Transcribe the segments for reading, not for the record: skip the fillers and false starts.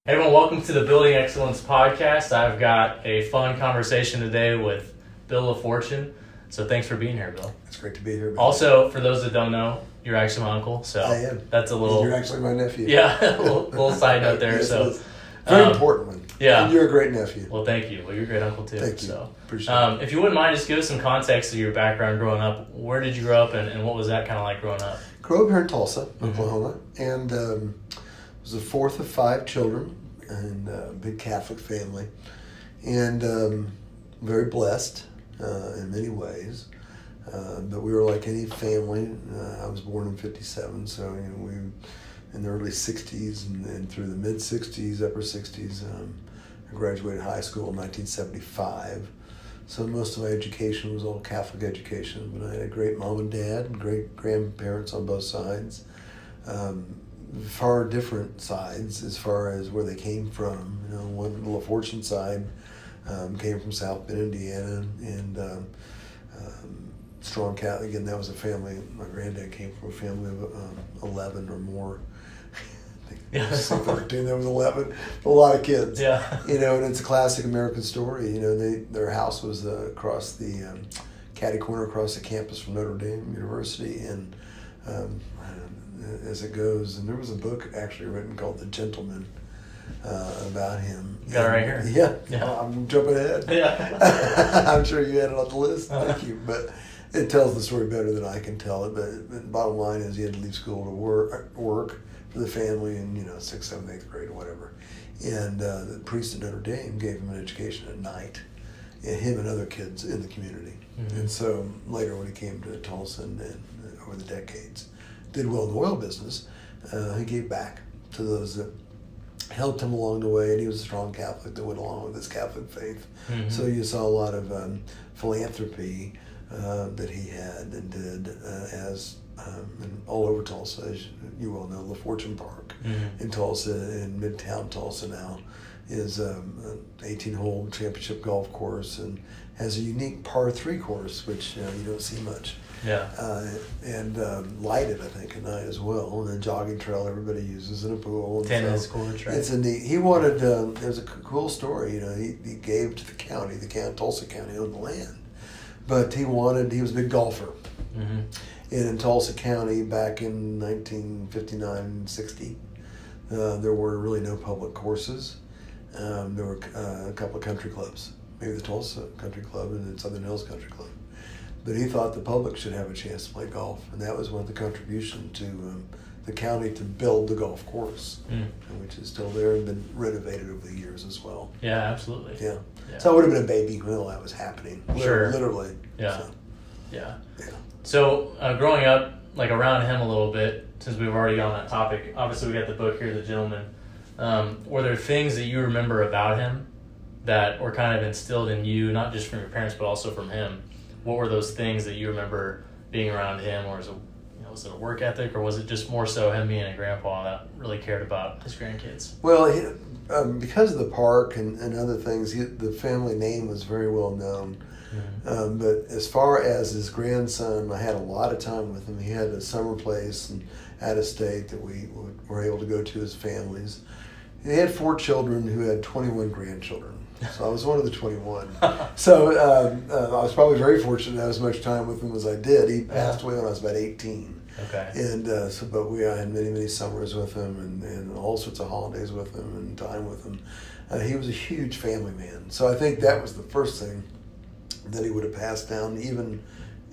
Hey everyone, welcome to the Building Excellence Podcast. I've got a fun conversation today with Bill LaFortune. So thanks for being here, Bill. It's great to be here. Man. Also, for those that don't know, you're actually my uncle. So I am. That's a little... You're actually my nephew. Yeah, a little side note there. Yes, so very important one. Yeah. And you're a great nephew. Well, thank you. Well, you're a great uncle too. Thank you. So, appreciate it. If you wouldn't mind, just give us some context of your background growing up. Where did you grow up and what was that kind of like growing up? Grew up here in Tulsa, Oklahoma, and was the fourth of five children. And a big Catholic family, and very blessed in many ways. But we were like any family. I was born in '57, so we in the early '60s and through the mid '60s, upper '60s. I graduated high school in 1975. So most of my education was all Catholic education. But I had a great mom and dad, and great grandparents on both sides. Far different sides as far as where they came from. One LaFortune side came from South Bend, Indiana, and strong Catholic. Again, that was a family. My granddad came from a family of 11 or more. Yeah. 13, that was 11. A lot of kids. Yeah. And it's a classic American story. Their house was across the catty corner across the campus from Notre Dame University, and as it goes, and there was a book actually written called The Gentleman about him. You got it right here. Yeah. I'm jumping ahead. Yeah. I'm sure you had it on the list. Thank you. But it tells the story better than I can tell it. But bottom line is he had to leave school to work for the family in 6th, 7th, 8th grade or whatever. And the priest at Notre Dame gave him an education at night, and him and other kids in the community. Mm-hmm. And so later when he came to Tulsa and over the decades, did well in the oil business. He gave back to those that helped him along the way, and he was a strong Catholic that went along with his Catholic faith. Mm-hmm. So you saw a lot of philanthropy that he had and did and all over Tulsa, as you well know. LaFortune Park in Tulsa, in Midtown Tulsa now, is an 18-hole championship golf course and has a unique par 3 course, which you don't see much. Yeah. And lighted, I think, at night as well. And a jogging trail everybody uses, and a pool. And tennis courts, right? It's a neat. He wanted. There's a cool story. He gave to the county. Tulsa County owned the land, but he was a big golfer. Mm-hmm. And in Tulsa County back in 1959-60, there were really no public courses. There were a couple of country clubs, maybe the Tulsa Country Club and the Southern Hills Country Club. But he thought the public should have a chance to play golf, and that was one of the contributions to the county to build the golf course, which is still there and been renovated over the years as well. Yeah, absolutely. Yeah. So I would have been a baby when all that was happening. Sure. Literally. Yeah. So. Yeah. Yeah. So growing up, like around him a little bit, since we've already got on that topic, obviously we got the book here, The Gentleman. Were there things that you remember about him that were kind of instilled in you, not just from your parents, but also from him? What were those things that you remember being around him, or was it a work ethic, or was it just more so him being a grandpa that really cared about his grandkids? Well, because of the park and other things, the family name was very well known. Mm-hmm. But as far as his grandson, I had a lot of time with him. He had a summer place out of state that we were able to go to as families. He had 4 children who had 21 grandchildren. So I was one of the 21. So I was probably very fortunate to have as much time with him as I did. He passed away when I was about 18. Okay. And I had many, many summers with him and all sorts of holidays with him and time with him. He was a huge family man. So I think that was the first thing that he would have passed down, even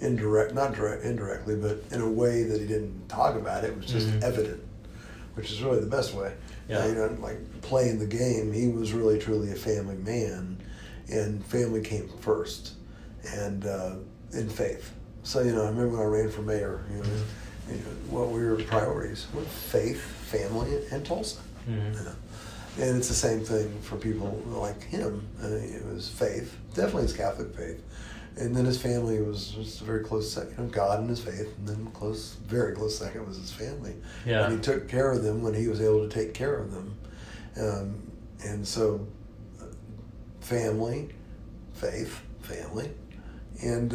indirectly, but in a way that he didn't talk about it. It was just evident, which is really the best way. Yeah. Like playing the game, he was really truly a family man, and family came first, and in faith. So I remember when I ran for mayor, what were your priorities? Well, faith, family, and Tulsa. Mm-hmm. And it's the same thing for people like him. It was faith, definitely his Catholic faith. And then his family was just a very close second. God and his faith, and then very close second was his family. Yeah. And he took care of them when he was able to take care of them. And so family, faith, family, and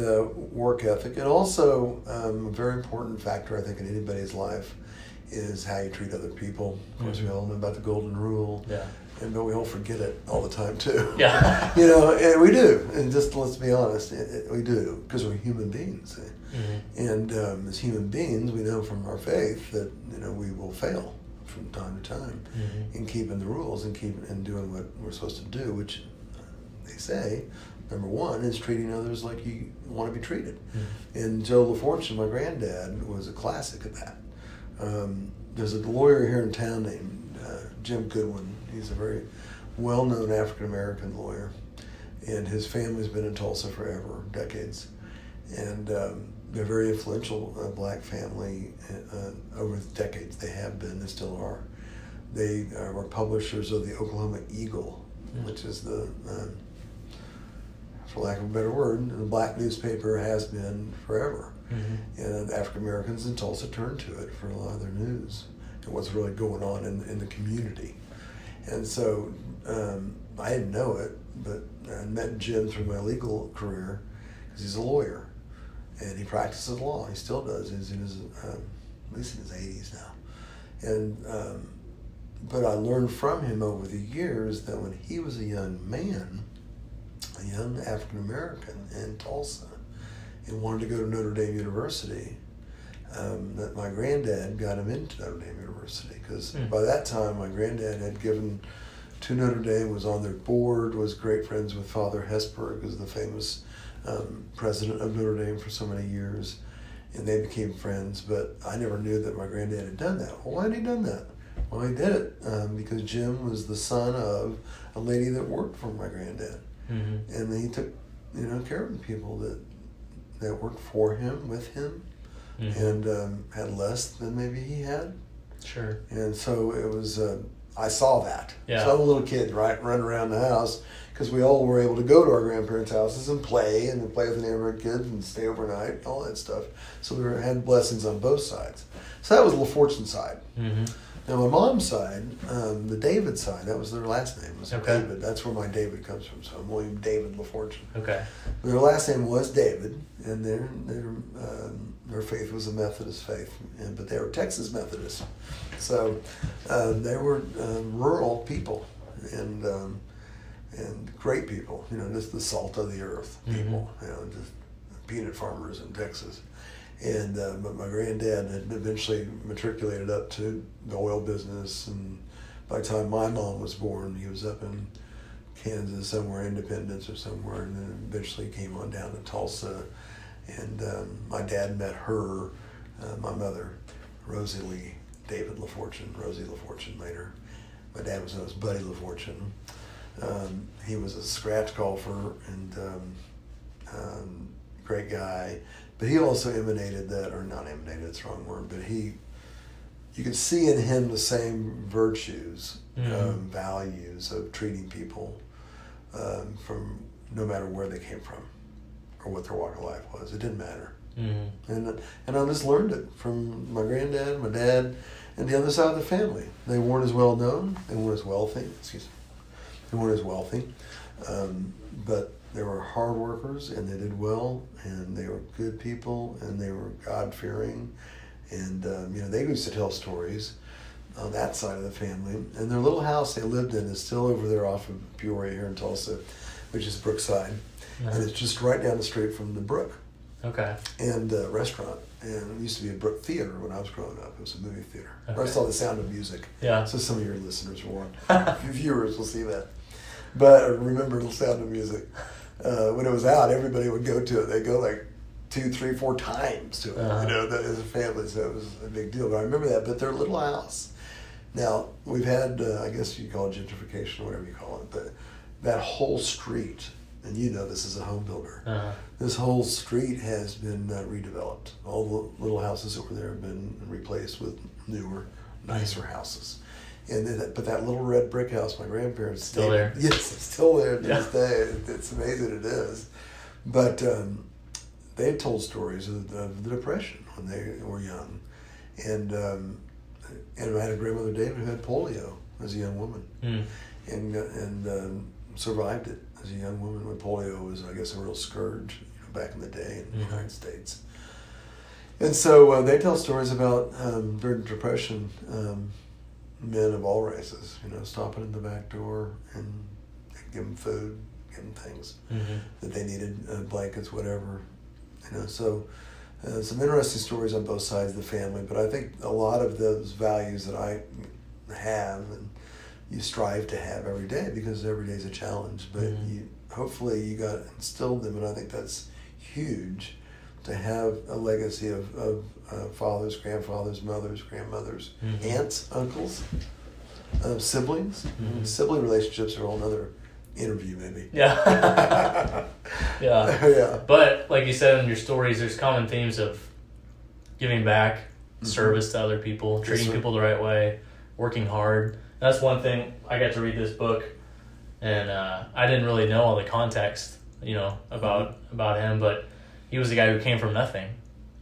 work ethic. And also a very important factor, I think, in anybody's life is how you treat other people. Of course, we all know about the golden rule. Yeah. But we all forget it all the time too. Yeah. And we do. And just let's be honest, we do, because we're human beings. And as human beings, we know from our faith that we will fail from time to time in keeping the rules and doing what we're supposed to do, which they say, number one, is treating others like you want to be treated. And Joe LaFortune, my granddad, was a classic of that. There's a lawyer here in town named Jim Goodwin. He's a very well-known African-American lawyer, and his family's been in Tulsa forever, decades. And they're a very influential black family over the decades. They have been, they still are. They were publishers of the Oklahoma Eagle, which is the, for lack of a better word, the black newspaper has been forever. And African Americans in Tulsa turned to it for a lot of their news and what's really going on in the community. And so I didn't know it, but I met Jim through my legal career because he's a lawyer and he practices law. He still does. He's in his, at least in his 80s now. And but I learned from him over the years that when he was a young man, a young African American in Tulsa, and wanted to go to Notre Dame University, that my granddad got him into Notre Dame University, because by that time my granddad had given to Notre Dame, was on their board, was great friends with Father Hesburgh, who's the famous president of Notre Dame for so many years, and they became friends. But I never knew that my granddad had done that. Well, why had he done that? Well, he did it because Jim was the son of a lady that worked for my granddad, and he took care of the people that worked for him, with him, and had less than maybe he had. Sure. And so it was, I saw that. Yeah. So I'm a little kid, right, running around the house, because we all were able to go to our grandparents' houses and play with the neighborhood kids and stay overnight, all that stuff. So we had blessings on both sides. So that was LaFortune side. Now my mom's side, the David side, that was their last name, was David. That's where my David comes from. So I'm William David LaFortune. Okay. Their last name was David, and their faith was a Methodist faith, but they were Texas Methodists. So they were rural people and great people. Just the salt of the earth people. Just peanut farmers in Texas. And but my granddad had eventually matriculated up to the oil business, and by the time my mom was born, he was up in Kansas, somewhere, Independence or somewhere, and then eventually came on down to Tulsa. And my dad met her, my mother, Rosie Lee David LaFortune, Rosie LaFortune later. My dad was known as Buddy LaFortune. He was a scratch golfer and great guy. But he also emanated that, or not emanated, it's the wrong word, but you could see in him the same virtues, values of treating people from no matter where they came from or what their walk of life was. It didn't matter. And I just learned it from my granddad, my dad, and the other side of the family. They weren't as well known, they weren't as wealthy, but they were hard workers, and they did well, and they were good people, and they were God-fearing, and they used to tell stories on that side of the family. And their little house they lived in is still over there off of Peoria here in Tulsa, which is Brookside, and it's just right down the street from the Brook. Okay. And restaurant, and it used to be a Brook Theater when I was growing up. It was a movie theater. Okay. I saw The Sound of Music. Yeah. So some of your listeners will viewers will see that. But I remember The Sound of Music. When it was out, everybody would go to it. They'd go like 2, 3, 4 times to it, as a family, so it was a big deal. But I remember that. But their little house. Now, we've had, I guess you call it gentrification or whatever you call it, but that whole street, and this as a home builder, this whole street has been redeveloped. All the little houses that were there have been replaced with newer, nicer houses. But that little red brick house, my grandparents still there. Yes, it's still there to this day. It's amazing it is. But they had told stories of the Depression when they were young, and I had a grandmother, David, who had polio as a young woman, and survived it as a young woman when polio was, I guess, a real scourge back in the day in the United States. And so they tell stories about during the Depression, men of all races, stopping at the back door and give them food, give them things that they needed, blankets, whatever. So some interesting stories on both sides of the family. But I think a lot of those values that I have and you strive to have every day, because every day is a challenge. But hopefully you got instilled them, and I think that's huge, to have a legacy of fathers, grandfathers, mothers, grandmothers, aunts, uncles, siblings. Sibling relationships are a whole nother interview, maybe. Yeah. Yeah. But like you said in your stories, there's common themes of giving back, service to other people, treating people the right way, working hard. That's one thing. I got to read this book, and I didn't really know all the context, about him, but he was the guy who came from nothing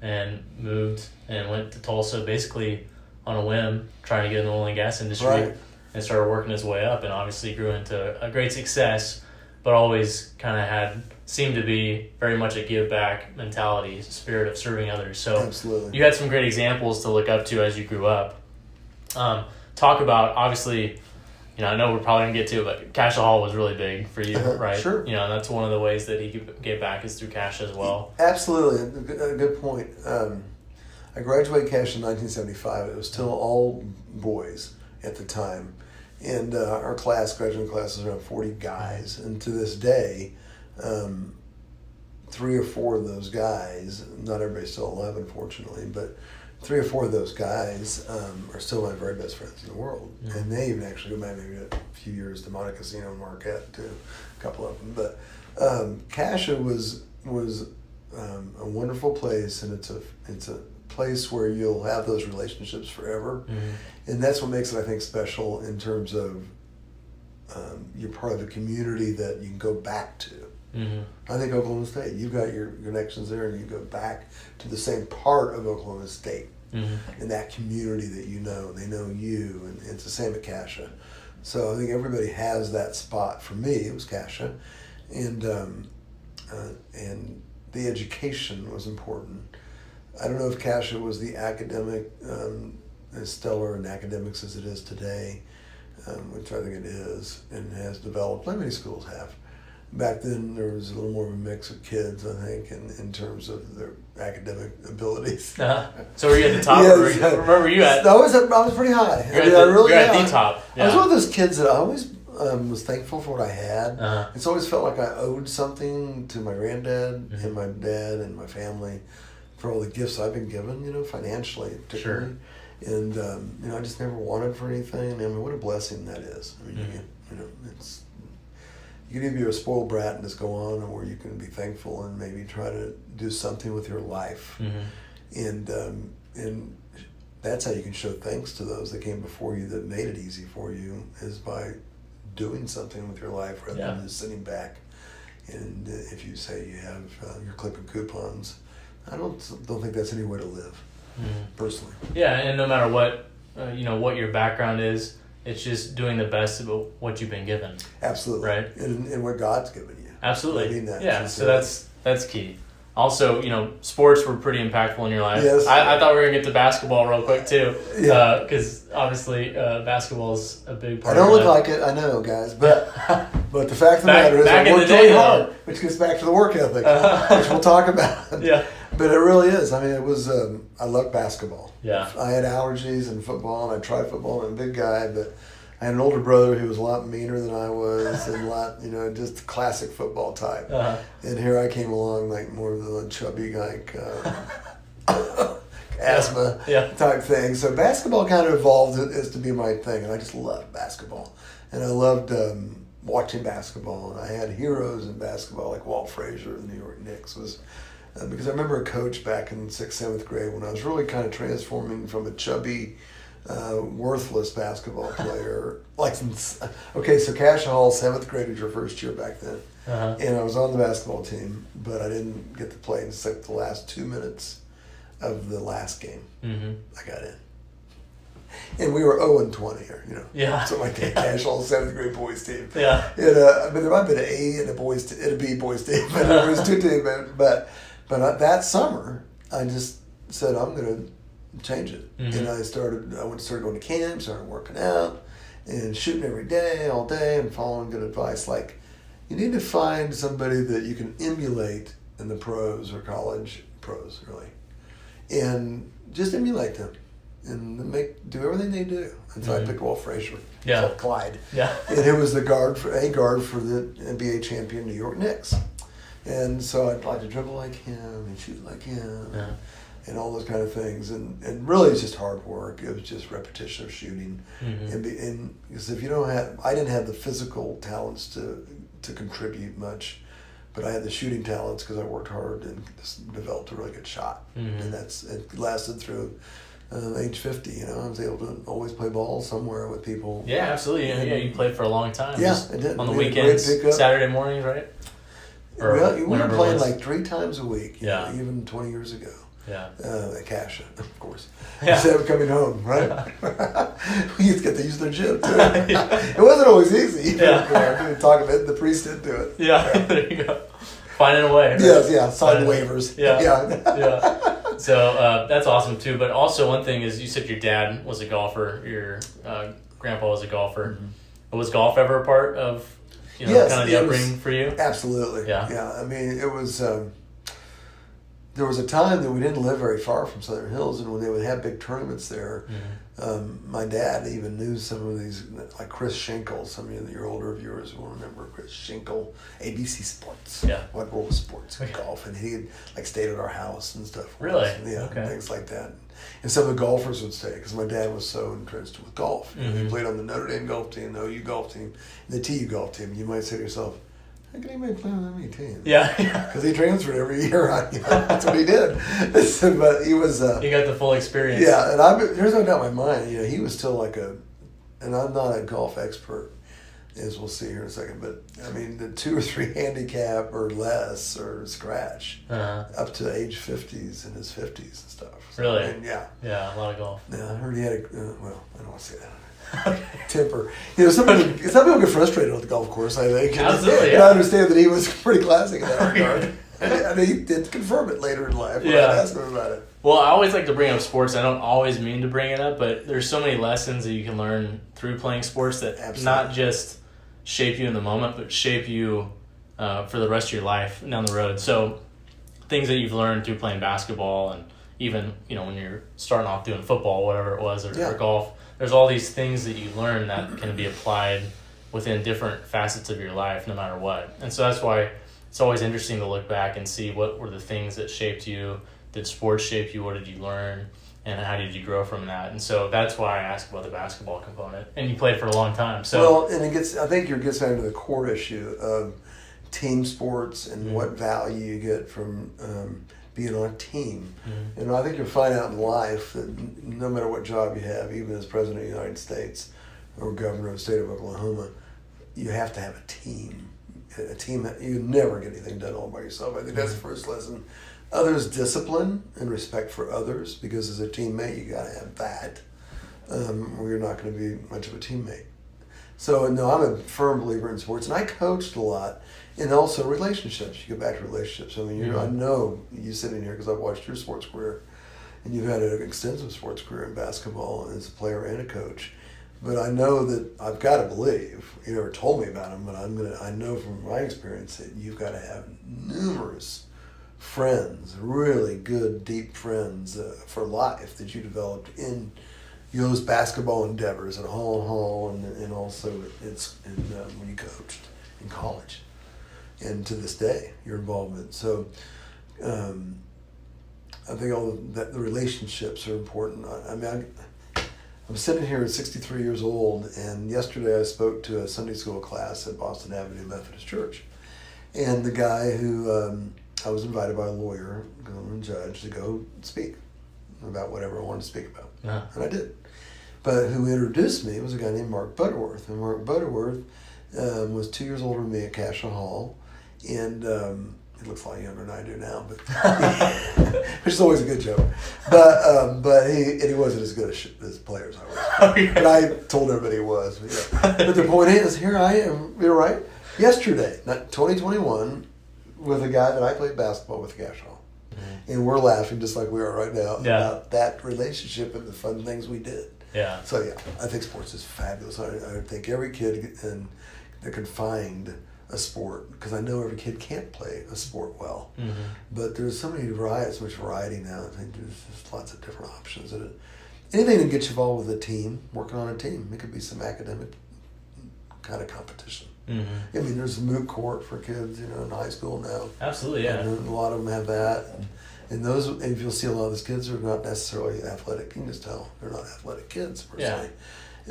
and moved and went to Tulsa basically on a whim, trying to get in the oil and gas industry, and started working his way up, and obviously grew into a great success, but always kind of seemed to be very much a give back mentality, spirit of serving others. So absolutely, you had some great examples to look up to as you grew up. Talk about, obviously, I know we're probably going to get to it, but Cash Hall was really big for you, right? Sure. And that's one of the ways that he gave back is through Cash as well. Absolutely. A good point. I graduated Cash in 1975. It was still all boys at the time. And our graduating class was around 40 guys. And to this day, 3 or 4 of those guys, not everybody's still alive, unfortunately, but 3 or 4 of those guys are still my very best friends in the world. And they even actually go back maybe a few years to Monte Casino and Marquette, too, a couple of them. But Cassia was a wonderful place, and it's a place where you'll have those relationships forever. And that's what makes it, I think, special in terms of you're part of a community that you can go back to. I think Oklahoma State, you've got your connections there, and you go back to the same part of Oklahoma State and that community that and they know you, and it's the same at Cassia. So I think everybody has that spot. For me, it was Cassia, and the education was important. I don't know if Cassia was the academic, as stellar in academics as it is today, which I think it is, and has developed, like many schools have. Back then, there was a little more of a mix of kids, I think, in terms of their academic abilities. So were you at the top? Where were you at? I was pretty high. You're at the top. Yeah. I was one of those kids that I always was thankful for what I had. It's always felt like I owed something to my granddad and my dad and my family for all the gifts I've been given, financially, particularly. Sure. And, I just never wanted for anything. I mean, what a blessing that is. I mean, it's... You can either be a spoiled brat and just go on, or you can be thankful and maybe try to do something with your life. And that's how you can show thanks to those that came before you that made it easy for you, is by doing something with your life rather than just sitting back. And if you say you have you're clipping coupons, I don't think that's any way to live, personally. Yeah, and no matter what what your background is, it's just doing the best of what you've been given. Absolutely. Right? And what God's given you. Absolutely. I mean that. Yeah, so that's key. Also, sports were pretty impactful in your life. Yes. I thought we were going to get to basketball real quick, too. Yeah. Because, obviously, basketball is a big part of it. I don't look life. like it, I know, guys. But the fact of the matter is I worked really hard, which gets back to the work ethic, which we'll talk about. Yeah. But it really is. I mean, it was, I loved basketball. Yeah. I had allergies in football, and I tried football, and I'm a big guy, but I had an older brother who was a lot meaner than I was, and a lot, just classic football type. And here I came along like more of the chubby, like asthma type thing. So basketball kind of evolved as to be my thing, and I just loved basketball. And I loved watching basketball, and I had heroes in basketball like Walt Frazier of the New York Knicks was. Because I remember a coach back in 6th, 7th grade when I was really kind of transforming from a chubby, worthless basketball player. So Cash Hall, 7th grade was your first year back then. And I was on the basketball team, but I didn't get to play until the last 2 minutes of the last game. I got in. And we were 0-20, something like that. Cash Hall, 7th grade boys team. Yeah. And, there might have been an A and a B boys team, but there was 2 teams. But that summer, I just said, I'm going to change it. Mm-hmm. And I started going to camp, started working out, and shooting every day, all day, and following good advice. Like, you need to find somebody that you can emulate in the pros or college pros, really. And just emulate them and do everything they do. And so I picked Walt Frazier, Clyde. Yeah. And he was the guard for the NBA champion New York Knicks. And so I'd like to dribble like him and shoot like him and all those kind of things. And really it's just hard work. It was just repetition of shooting. Mm-hmm. And because if you don't have, I didn't have the physical talents to contribute much, but I had the shooting talents because I worked hard and developed a really good shot. Mm-hmm. And it lasted through age 50. You know, I was able to always play ball somewhere with people. Yeah, absolutely. Yeah, you played for a long time. Yeah, I did. On the weekends, Saturday mornings, right? Well, we were playing like 3 times a week. You know, even 20 years ago. Yeah. At Cassia, of course. Yeah. Instead of coming home, right? We used to get to use their gym too. It wasn't always easy. Yeah. Talk about it, the priest did do it. Yeah, there you go. Finding a way. Right? Yes, sign waivers. Yeah. So that's awesome too. But also one thing is, you said your dad was a golfer. Your grandpa was a golfer. Mm-hmm. Was golf ever a part of kind of the upbringing for you? Absolutely. Yeah. I mean, it was. There was a time that we didn't live very far from Southern Hills, and when they would have big tournaments there, my dad even knew some of these, like Chris Schenkel. Some of your older viewers will remember Chris Schenkel, ABC Sports, What World of Sports, golf, and he like stayed at our house and stuff. Really? Things like that. And some of the golfers would stay because my dad was so entrenched with golf. Mm-hmm. He played on the Notre Dame golf team, the OU golf team, and the TU golf team. You might say to yourself, how can anybody play on that many teams? Yeah. Because he transferred every year. That's what he did. But he was... he got the full experience. Yeah, and there's no doubt in my mind, he was still like and I'm not a golf expert, as we'll see here in a second, but I mean, the 2 or 3 handicap or less or scratch up to age 50s and his 50s and stuff. So, really? I mean, Yeah, a lot of golf. Yeah, I heard he had I don't want to say that. Temper. Some people get frustrated with the golf course, I think. Absolutely, and I understand that he was pretty classic in that regard. And he did confirm it later in life when I asked him about it. Well, I always like to bring up sports. I don't always mean to bring it up, but there's so many lessons that you can learn through playing sports that not just shape you in the moment, but shape you for the rest of your life down the road. So things that you've learned through playing basketball, and even when you're starting off doing football, whatever it was, or golf, there's all these things that you learn that can be applied within different facets of your life, no matter what. And so that's why it's always interesting to look back and see what were the things that shaped you. Did sports shape you? What did you learn? And how did you grow from that? And so that's why I asked about the basketball component. And you played for a long time. So well, and I think it gets down to the core issue of team sports and what value you get from being on a team. Mm-hmm. And I think you'll find out in life that no matter what job you have, even as President of the United States or Governor of the state of Oklahoma, you have to have a team. A team, you never get anything done all by yourself. I think that's the first lesson. Others, discipline and respect for others, because as a teammate, you got to have that, or you're not going to be much of a teammate. So, no, I'm a firm believer in sports, and I coached a lot, and also relationships. You go back to relationships. I mean, I know you sitting here because I've watched your sports career, and you've had an extensive sports career in basketball as a player and a coach. But I know that I've got to believe, you never told me about them, but I know from my experience that you've got to have numerous friends, really good, deep friends for life that you developed in those basketball endeavors at Hall and also when you coached in college, and to this day your involvement. So I think the relationships are important. I'm sitting here at 63 years old, and yesterday I spoke to a Sunday school class at Boston Avenue Methodist Church, and the guy who I was invited by a lawyer, a judge, to go speak about whatever I wanted to speak about. Yeah. And I did. But who introduced me was a guy named Mark Butterworth. And Mark Butterworth was 2 years older than me at Cassia Hall. And he looks a lot younger than I do now, but which is always a good joke. But he wasn't as good as players I was. Okay. But I told everybody he was. But the point is, here I am, you're right, yesterday, 2021, with a guy that I played basketball with at Cassia Hall. And we're laughing just like we are right now Yeah. about that relationship and the fun things we did. Yeah. So yeah, I think sports is fabulous. I think every kid that can find a sport, because I know every kid can't play a sport well, but there's so much variety now. I think there's just lots of different options. And anything that gets you involved with a team, working on a team, it could be some academic kind of competition. I mean, there's a moot court for kids, in high school now. Absolutely, yeah. And a lot of them have that. And if you'll see a lot of those kids are not necessarily athletic. You can just tell they're not athletic kids per se.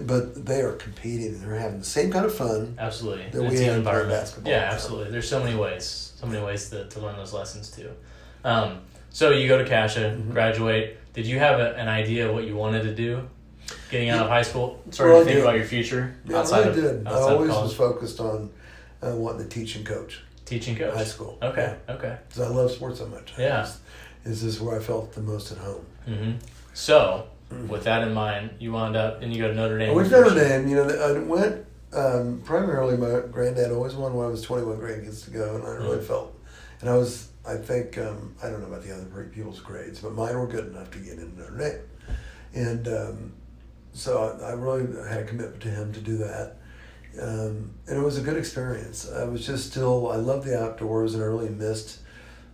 But they are competing and they're having the same kind of fun. Absolutely. That we had in basketball. Yeah, absolutely. There's so many ways to learn those lessons too. So you go to Cassia, graduate. Did you have an idea of what you wanted to do? Getting out of high school, starting to think about your future. Yeah, I really did. I always was focused on wanting to teach and coach. Teaching coach. High school. Okay. Because I love sports so much. Yeah. This is where I felt the most at home. So, with that in mind, you wound up and you go to Notre Dame. I went to Notre Dame. I went primarily. My granddad always wanted when I was 21 grandkids to go, and I really felt. And I was. I think I don't know about the other people's grades, but mine were good enough to get into Notre Dame, and so I really had a commitment to him to do that. And it was a good experience. I was just I loved the outdoors and I really missed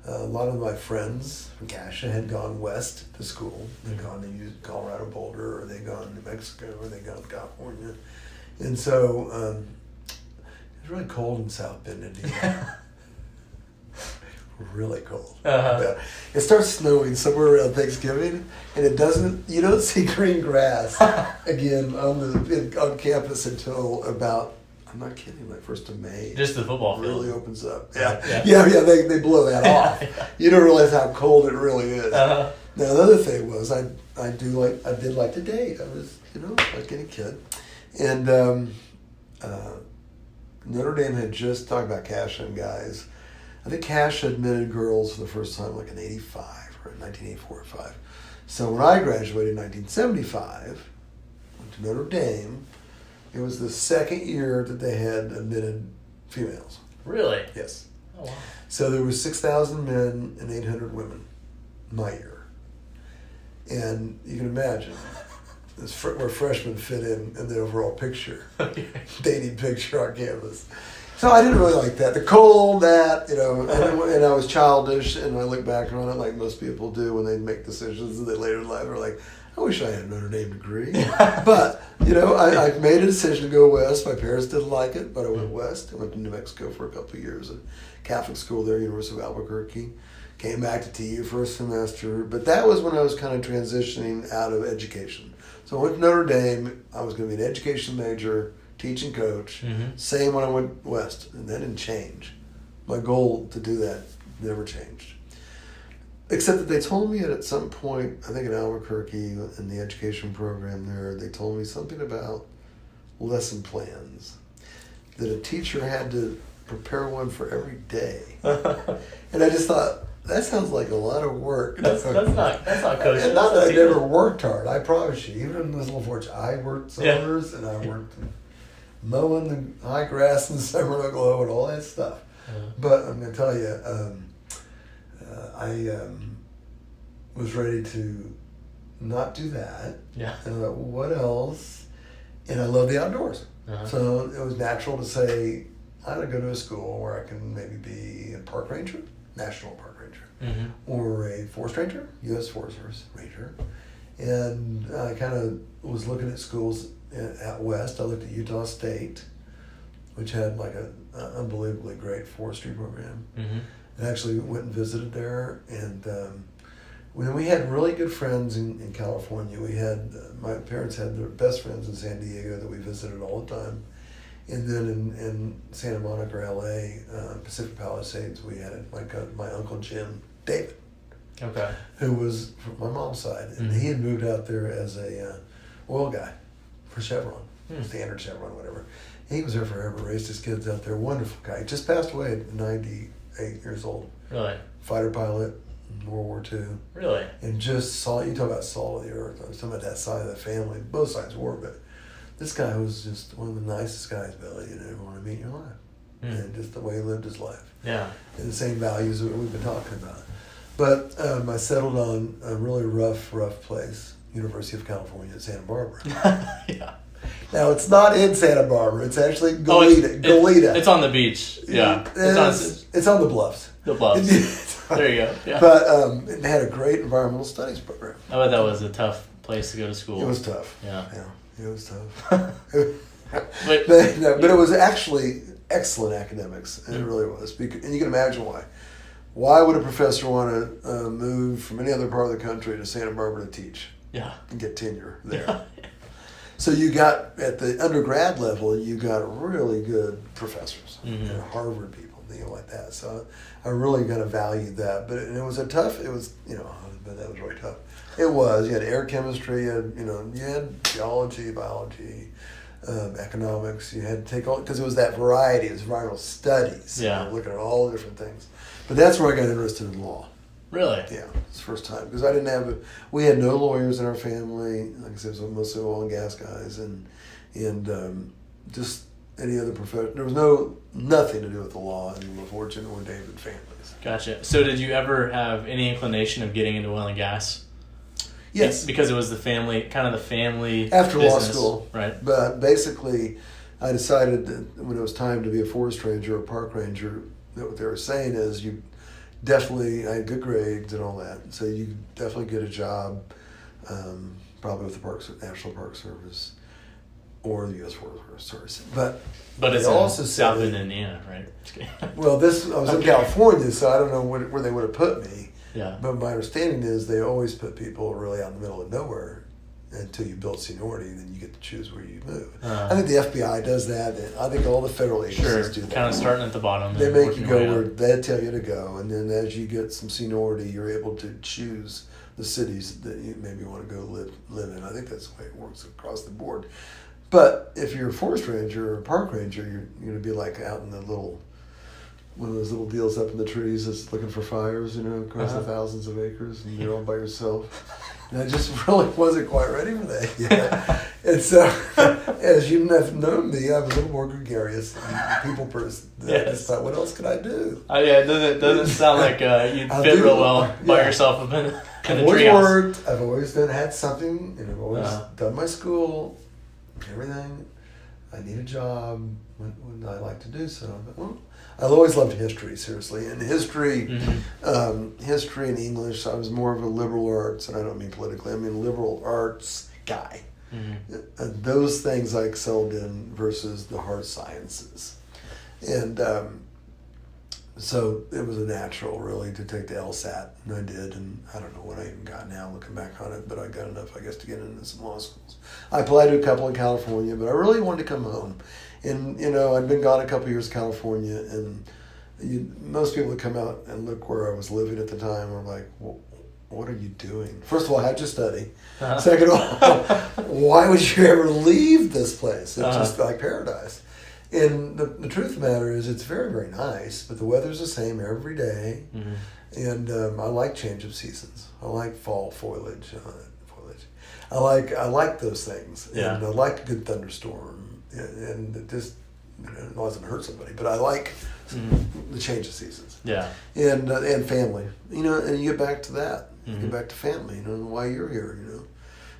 a lot of my friends from Cassia had gone west to school. They'd gone to Colorado Boulder, or they'd gone to New Mexico, or they'd gone to California. And so it was really cold in South Bend, Indiana. Really cold. It starts snowing somewhere around Thanksgiving, and you don't see green grass again on campus until about, I'm not kidding, like 1st of May. Just the football field. Really opens up. Yeah. They blow that off. You don't realize how cold it really is. Now the other thing was I did like to date. I was like any kid, and Notre Dame had just talked about Cassia and guys. I think Cassia admitted girls for the first time like in 85 or in 1984 or 5. So when I graduated in 1975, went to Notre Dame, it was the second year that they had admitted females. Really? Yes. Oh, wow. So there was 6,000 men and 800 women my year. And you can imagine where freshmen fit in the overall picture, dating picture on campus. So I didn't really like that. The cold, and I was childish, and I look back on it like most people do when they make decisions and they later in life are like, I wish I had a Notre Dame degree. But, I made a decision to go west. My parents didn't like it, but I went west. I went to New Mexico for a couple of years at Catholic school there, University of Albuquerque. Came back to TU for a semester. But that was when I was kind of transitioning out of education. So I went to Notre Dame. I was going to be an education major, teach and coach. Same when I went west, and that didn't change. My goal to do that never changed. Except that they told me at some point, I think in Albuquerque, in the education program there, they told me something about lesson plans. That a teacher had to prepare one for every day. And I just thought, that sounds like a lot of work. That's not coaching. And not that I never worked hard, I promise you. Even in this LaFortune, I worked summers and I worked mowing the high grass in the summer in Oklahoma and all that stuff. But I'm going to tell you, I was ready to not do that. Yeah. And I thought, well, what else? And I love the outdoors. So it was natural to say, I'm going to go to a school where I can maybe be a park ranger, national park ranger, or a forest ranger, U.S. Forest Service ranger. And I kind of was looking at schools out west. I looked at Utah State, which had like an unbelievably great forestry program. And actually went and visited there. And when we had really good friends in California, we had, my parents had their best friends in San Diego that we visited all the time. And then in Santa Monica, LA, Pacific Palisades, we had my Uncle Jim David, who was from my mom's side. And he had moved out there as a oil guy for Chevron, Standard Chevron, whatever. He was there forever, raised his kids out there. Wonderful guy. He just passed away at 98 years old. Really? Fighter pilot in World War II. Really? And just you talk about salt of the earth. I was talking about that side of the family. Both sides were, but this guy was just one of the nicest guys, Billy, you'd ever want to meet in your life. And just the way he lived his life. Yeah. And the same values that we've been talking about. But I settled on a really rough place, University of California at Santa Barbara. Yeah. Now, it's not in Santa Barbara. It's actually Goleta. It's on the beach. Yeah. It's on the bluffs. The bluffs. There you go. Yeah. But it had a great environmental studies program. I bet that was a tough place to go to school. It was tough. Yeah. It was tough. but it was actually excellent academics. And it really was. And you can imagine why. Why would a professor want to move from any other part of the country to Santa Barbara to teach? Yeah. And get tenure there. Yeah. So you got, at the undergrad level, you got really good professors, Harvard people, things like that. So I really kind of valued that. But it was but that was really tough. It was. You had air chemistry, you had geology, biology, economics. You had to take all, because it was that variety, it was environmental studies. Yeah. Looking at all the different things. But that's where I got interested in law. Really? Yeah, it's the first time. Because we had no lawyers in our family. Like I said, it was mostly oil and gas guys and just any other profession. There was nothing to do with the law in the LaFortune or David families. Gotcha. So did you ever have any inclination of getting into oil and gas? Yes. Because it was the family after business, law school. Right. But basically, I decided that when it was time to be a forest ranger or a park ranger, that what they were saying is I had good grades and all that, so you definitely get a job, probably with the National Park Service or the U.S. Forest Service. But it's also in South Bend, Indiana, right? Well, I was in California, so I don't know where they would have put me. Yeah. But my understanding is they always put people really out in the middle of nowhere until you build seniority, then you get to choose where you move. I think the FBI does that. And I think all the federal agencies do that. Kind of starting at the bottom. They make you go where they tell you to go, and then as you get some seniority, you're able to choose the cities that you maybe want to go live in. I think that's the way it works across the board. But if you're a forest ranger or a park ranger, you're going to be like out in one of those little deals up in the trees that's looking for fires, across the thousands of acres, and you're all by yourself. And I just really wasn't quite ready for that yet. And so, as you have known me, I was a little more gregarious and people person. Yes. I just thought, what else could I do? It doesn't sound like you'd fit real well by yourself in the treehouse. I've always had something, and I've always done my school, everything. I need a job. When I like to do so. But, well, I've always loved history, seriously. And history and English, I was more of a liberal arts, and I don't mean politically, I mean liberal arts guy. And those things I excelled in versus the hard sciences. And so it was a natural, really, to take the LSAT, and I did. And I don't know what I even got now, looking back on it, but I got enough, I guess, to get into some law schools. I applied to a couple in California, but I really wanted to come home. And, I'd been gone a couple years in California, and most people that come out and look where I was living at the time are like, well, what are you doing? First of all, how'd you study? Second of all, why would you ever leave this place? It's just like paradise. And the truth of the matter is it's very, very nice, but the weather's the same every day. And I like change of seasons. I like fall foliage. I like those things. Yeah. And I like a good thunderstorm. And it just, it doesn't hurt somebody, but I like the change of seasons. Yeah. And family, and you get back to that. You get back to family, and why you're here,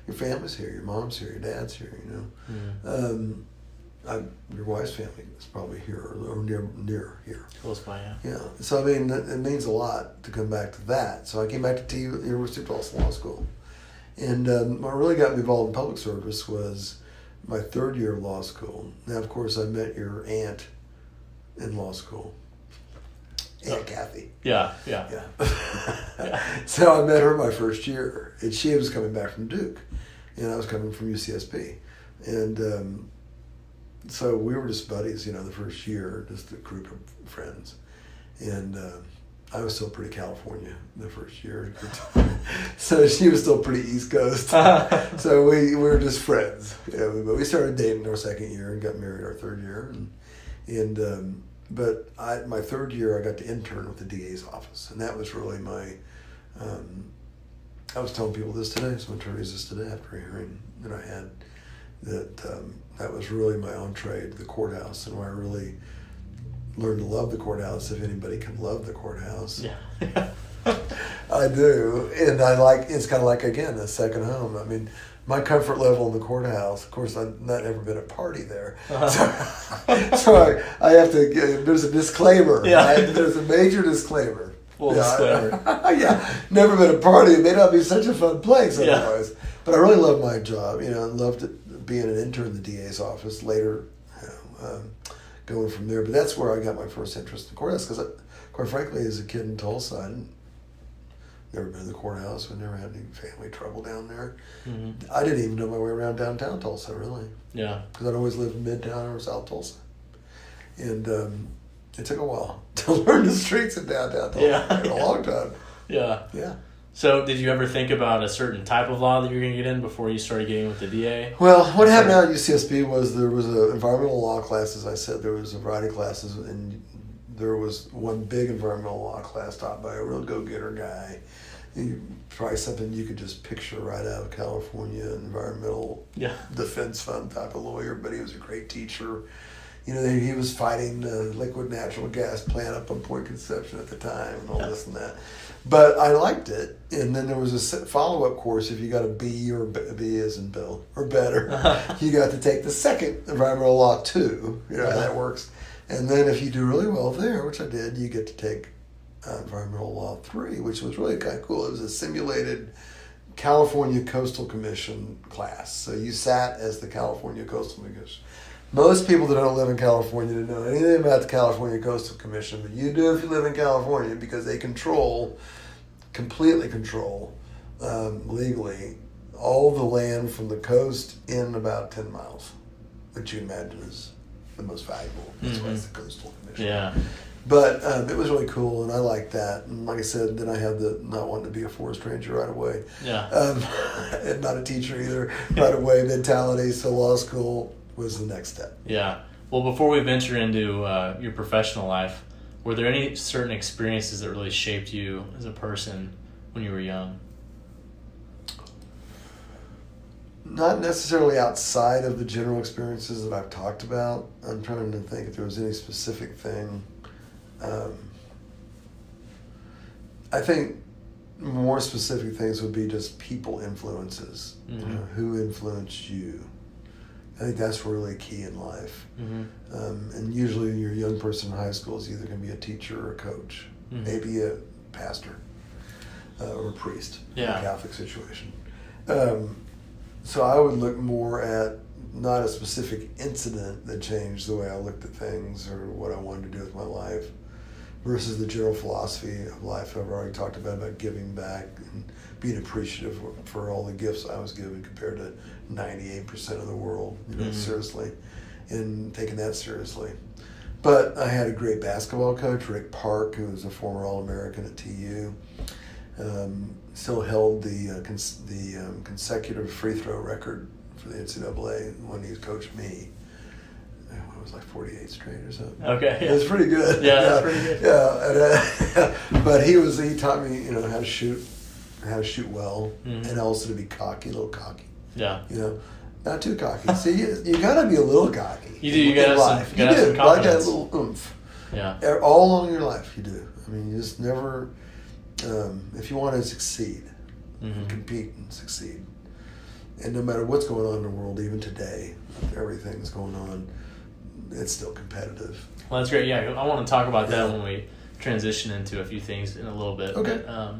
Your family's here, your mom's here, your dad's here, your wife's family is probably here or near here. Close by, yeah. Yeah. So, I mean, it means a lot to come back to that. So I came back to University of Tulsa Law School. And what really got me involved in public service was my third year of law school. Now, of course, I met your aunt in law school, Aunt Kathy. Yeah. So I met her my first year, and she was coming back from Duke, and I was coming from UCSB. And so we were just buddies, the first year, just a group of friends. And I was still pretty California the first year. So she was still pretty East Coast. So we were just friends. But we started dating our second year and got married our third year. But my third year, I got to intern with the DA's office. And that was really my, I was telling people this today, some attorneys this today after hearing that I had, that was really my entree to the courthouse, and where I really learned to love the courthouse, if anybody can love the courthouse. Yeah. I do, and it's kind of like, again, a second home. I mean, my comfort level in the courthouse, of course, I've not ever been a party there. So I have to, there's a disclaimer. Yeah. Right? There's a major disclaimer. Full disclaimer. Yeah, never been a party. It may not be such a fun place otherwise. But I really love my job. I loved being an intern in the DA's office, later going from there. But that's where I got my first interest in the courthouse, because quite frankly, as a kid in Tulsa, I never been to the courthouse. We never had any family trouble down there. Mm-hmm. I didn't even know my way around downtown Tulsa, really. Yeah. Because I'd always lived in Midtown or South Tulsa. And it took a while to learn the streets of downtown Tulsa. Yeah. A long time. Yeah. Yeah. So did you ever think about a certain type of law that you were going to get in before you started getting with the DA? Well, what happened out at UCSB was there was an environmental law class, as I said. There was a variety of classes, and there was one big environmental law class taught by a real go-getter guy. Probably something you could just picture right out of California, environmental defense fund type of lawyer, but he was a great teacher. He was fighting the liquid natural gas plant up on Point Conception at the time and all this and that. But I liked it. And then there was a follow-up course. If you got a B or B as in Bill or better, you got to take the second environmental law 2. How that works. And then if you do really well there, which I did, you get to take environmental law 3, which was really kind of cool. It was a simulated California Coastal Commission class. So you sat as the California Coastal Commission. Most people that don't live in California don't know anything about the California Coastal Commission, but you do if you live in California, because they completely control, legally, all the land from the coast in about 10 miles, which you imagine is the most valuable. That's why it's the Coastal Commission. Yeah. But it was really cool, and I liked that. And like I said, then I had the not wanting to be a forest ranger right away. Yeah. And not a teacher either right away mentality. So law school was the next step. Yeah. Well, before we venture into your professional life, were there any certain experiences that really shaped you as a person when you were young? Not necessarily outside of the general experiences that I've talked about. I'm trying to think if there was any specific thing. I think more specific things would be just people influences. Mm-hmm. Who influenced you? I think that's really key in life. Mm-hmm. And usually when you're a young person in high school, it's either going to be a teacher or a coach, maybe a pastor or a priest in a Catholic situation. So I would look more at not a specific incident that changed the way I looked at things or what I wanted to do with my life, versus the general philosophy of life I've already talked about giving back and being appreciative for all the gifts I was given compared to 98% of the world, seriously, and taking that seriously. But I had a great basketball coach, Rick Park, who was a former All-American at TU. Still held the consecutive free throw record for the NCAA when he coached me. It was like 48 straight or something. Okay, yeah. It was pretty good. Yeah, that's pretty good. Yeah, and, but he taught me, how to shoot well, and also to be cocky, a little cocky. Yeah. Not too cocky. See, you gotta be a little cocky. You do. You gotta have some confidence. Like that little oomph. Yeah. All along your life, you do. I mean, you just never. If you want to succeed, compete and succeed, and no matter what's going on in the world, even today, everything's going on, it's still competitive. Well, that's great. Yeah, I want to talk about that when we transition into a few things in a little bit. Okay. But,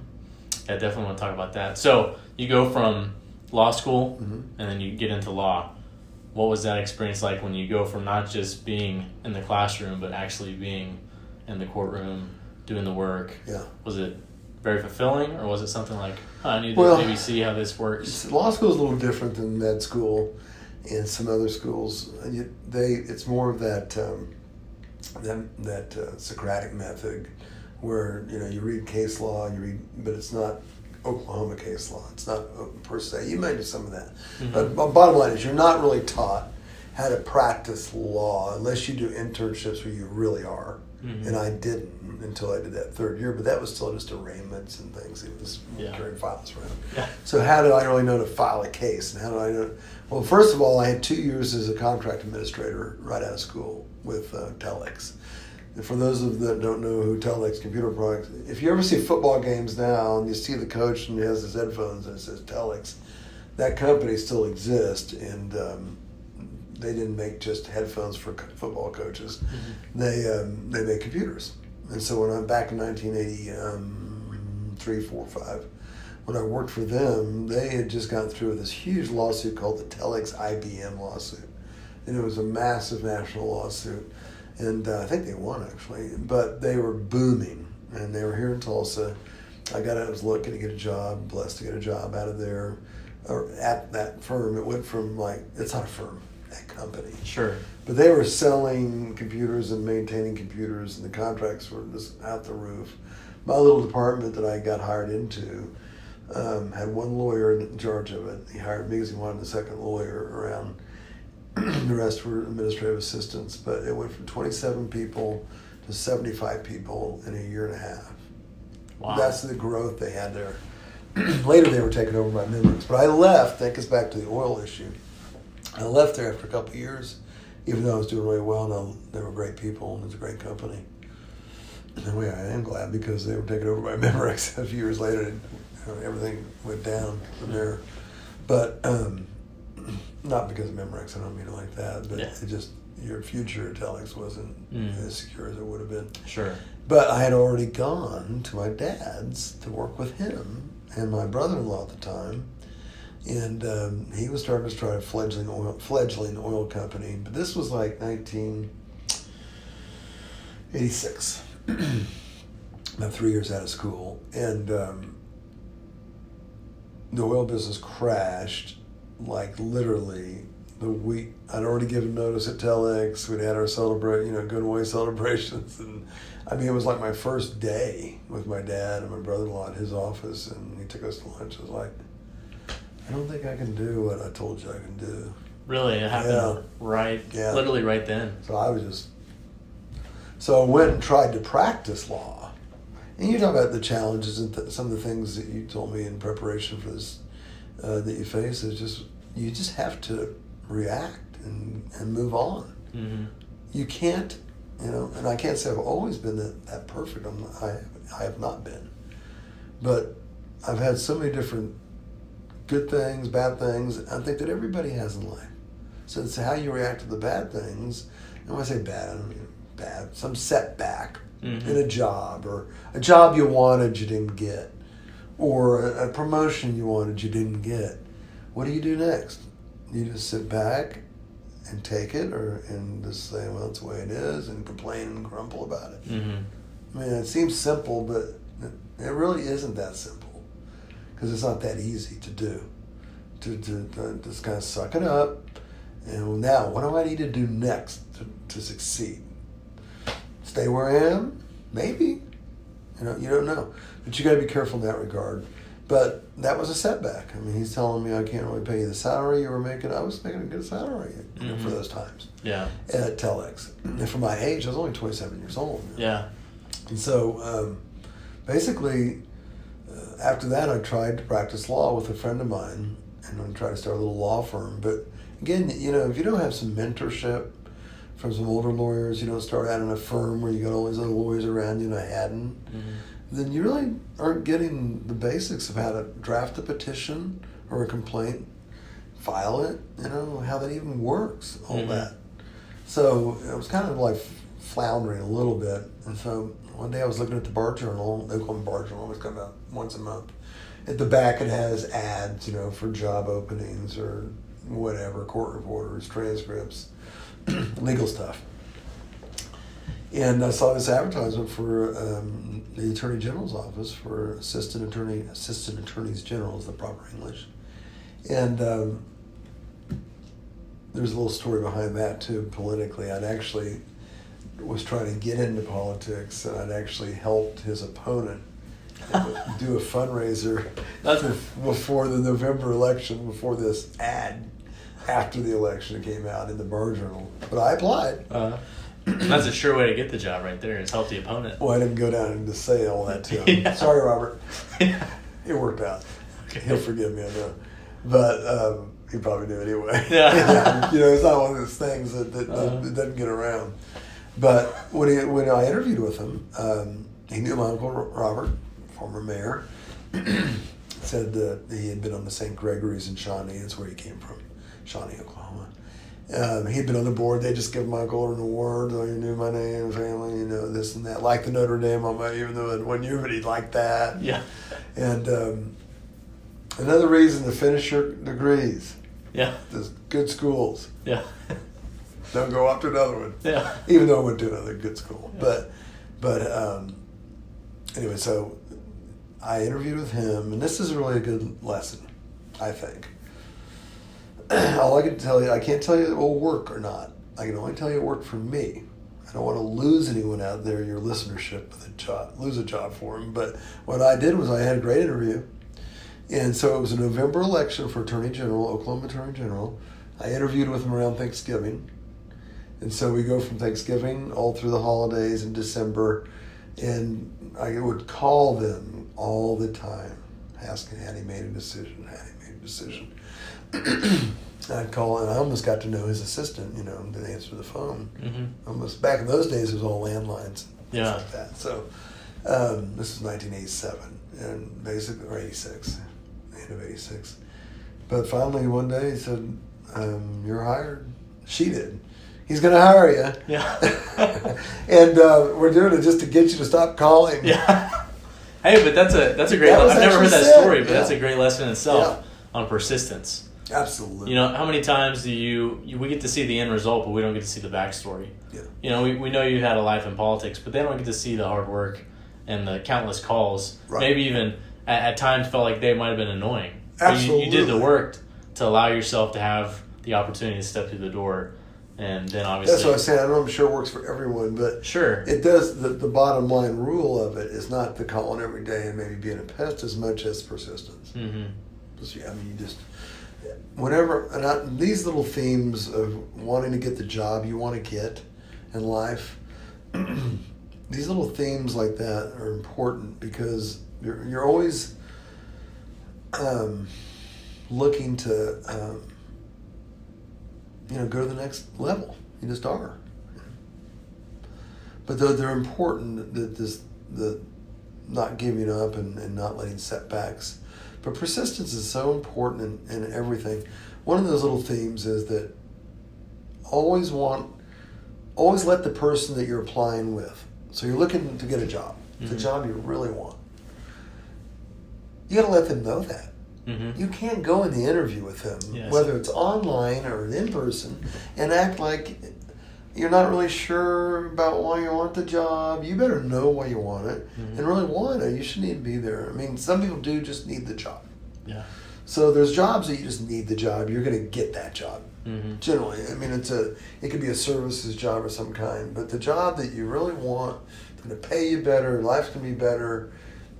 I definitely want to talk about that. So you go from law school, and then you get into law. What was that experience like when you go from not just being in the classroom, but actually being in the courtroom, doing the work? Yeah. Was it very fulfilling, or was it something like, I need to maybe see how this works? Law school is a little different than med school and some other schools. It's more of that Socratic method where you read case law, but it's not Oklahoma case law. It's not per se. You may do some of that, but bottom line is you're not really taught how to practice law unless you do internships where you really are. And I didn't until I did that third year, but that was still just arraignments and things. It was carrying files around. Yeah. So how did I really know to file a case? And how did I know? Well, first of all, I had 2 years as a contract administrator right out of school with Telex. For those of you that don't know who Telex Computer Products, if you ever see football games now and you see the coach and he has his headphones and it says Telex, that company still exists, and they didn't make just headphones for football coaches. Mm-hmm. They make computers. And so when I'm back in 1983, 4, 5, when I worked for them, they had just gone through with this huge lawsuit called the Telex IBM lawsuit. And it was a massive national lawsuit. And I think they won, actually. But they were booming. And they were here in Tulsa. I was lucky to get a job, blessed to get a job out of there, or at that firm. It went from it's not a firm, that company. Sure. But they were selling computers and maintaining computers, and the contracts were just out the roof. My little department that I got hired into had one lawyer in charge of it. He hired me because he wanted a second lawyer around. The rest were administrative assistants, but it went from 27 people to 75 people in a year and a half. Wow. That's the growth they had there. Later they were taken over by Memorex. But I left, that gets back to the oil issue. I left there after a couple of years, even though I was doing really well, and they were great people, and it was a great company. Anyway, I am glad because they were taken over by Memorex a few years later, and everything went down from there. But not because of Memorex, I don't mean it like that, but it just, your future at Telex wasn't as secure as it would have been. Sure. But I had already gone to my dad's to work with him and my brother-in-law at the time, and he was starting to start a fledgling oil company. But this was like 1986, about 3 years out of school, and the oil business crashed. Like literally the week I'd already given notice at Telex. We'd had our Gunway celebrations, and I mean it was like my first day with my dad and my brother-in-law at his office, and he took us to lunch. I was like, I don't think I can do what I told you I can do. Really, it happened literally right then. So I went and tried to practice law, and you talk about the challenges and some of the things that you told me in preparation for this. That you face is you just have to react and move on. Mm-hmm. You can't, and I can't say I've always been that perfect. I have not been, but I've had so many different good things, bad things. I think that everybody has in life. So it's how you react to the bad things. And when I say bad, I don't mean bad. Some setback in a job, or a job you wanted you didn't get, or a promotion you wanted you didn't get. What do you do next? You just sit back and take it, and just say, well, that's the way it is, and complain and grumble about it. Mm-hmm. I mean, it seems simple, but it really isn't that simple, because it's not that easy to do. To just kind of suck it up, and now, what do I need to do next to succeed? Stay where I am? Maybe. You don't know. But you got to be careful in that regard. But that was a setback. I mean, he's telling me I can't really pay you the salary you were making. I was making a good salary for those times. Yeah. At Telex. And for my age, I was only 27 years old. Yeah. And so, basically, after that, I tried to practice law with a friend of mine, and I tried to start a little law firm. But again, if you don't have some mentorship from some older lawyers, you don't start out in a firm where you got all these other lawyers around you, and I hadn't. Mm-hmm. Then you really aren't getting the basics of how to draft a petition or a complaint, file it, how that even works, all that. So it was kind of like floundering a little bit. And so one day I was looking at the Bar Journal. They call them Bar Journal, always come out once a month. At the back it has ads, for job openings or whatever, court reporters, transcripts, legal stuff. And I saw this advertisement for the Attorney General's office for assistant attorneys general is the proper English. And there's a little story behind that too, politically. I'd actually was trying to get into politics, and I'd actually helped his opponent do a fundraiser before the November election, before this ad after the election it came out in the Bar Journal. But I applied. That's a sure way to get the job right there, is help the opponent. Well, I didn't go down and just say all that to him. Yeah. Sorry, Robert. It worked out. Okay. He'll forgive me, I know. But he probably do anyway. Yeah. It's not one of those things that doesn't get around. But when I interviewed with him, he knew my Uncle Robert, former mayor. Said that he had been on the St. Gregory's in Shawnee. That's where he came from, Shawnee, Oklahoma. He'd been on the board. They just gave my uncle an award. Oh, you knew my name, family, this and that. Like the Notre Dame on my, even though it wasn't you, but he liked that. Yeah. And another reason to finish your degrees. Yeah. There's good schools. Yeah. Don't go off to another one. Yeah. Even though I went to another good school. Yeah. But anyway, so I interviewed with him, and this is really a good lesson, I think. All I can tell you, I can't tell you it will work or not. I can only tell you it worked for me. I don't want to lose anyone out there, your listenership, with a job, lose a job for him. But what I did was I had a great interview. And so it was a November election for Attorney General, Oklahoma Attorney General. I interviewed with him around Thanksgiving. And so we go from Thanksgiving all through the holidays in December. And I would call them all the time, asking had he made a decision, I'd call, and I almost got to know his assistant, to answer the phone. Mm-hmm. Almost back in those days, it was all landlines, things like that. So this is 1987, and basically, or 86, the end of 86. But finally, one day, he said, "You're hired." She did. He's going to hire you. Yeah. And we're doing it just to get you to stop calling. Yeah. Hey, but that's a great. I've never heard that story, but that's a great lesson in itself on persistence. Absolutely. How many times do we get to see the end result, but we don't get to see the backstory? Yeah. We know you had a life in politics, but they don't get to see the hard work and the countless calls. Right. Maybe even at times felt like they might have been annoying. Absolutely. You did the work to allow yourself to have the opportunity to step through the door. And then obviously... That's what I was saying. I I'm sure it works for everyone, but sure, it does. The bottom line rule of it is not the calling every day and maybe being a pest as much as persistence. Mm-hmm. You just... Whenever... And these little themes of wanting to get the job you want to get in life, these little themes like that are important because you're always looking to... go to the next level. You just are. But they're important, the not giving up and not letting setbacks. But persistence is so important in everything. One of those little themes is that always let the person that you're applying with. So you're looking to get a job. It's a job you really want. You got to let them know that. Mm-hmm. You can't go in the interview with them, whether it's online or in person, and act like you're not really sure about why you want the job. You better know why you want it and really want it. You shouldn't even be there. I mean, some people do just need the job. Yeah. So there's jobs that you just need the job. You're going to get that job. Mm-hmm. Generally, I mean, it could be a services job of some kind, but the job that you really want, it's going to pay you better, life's going to be better,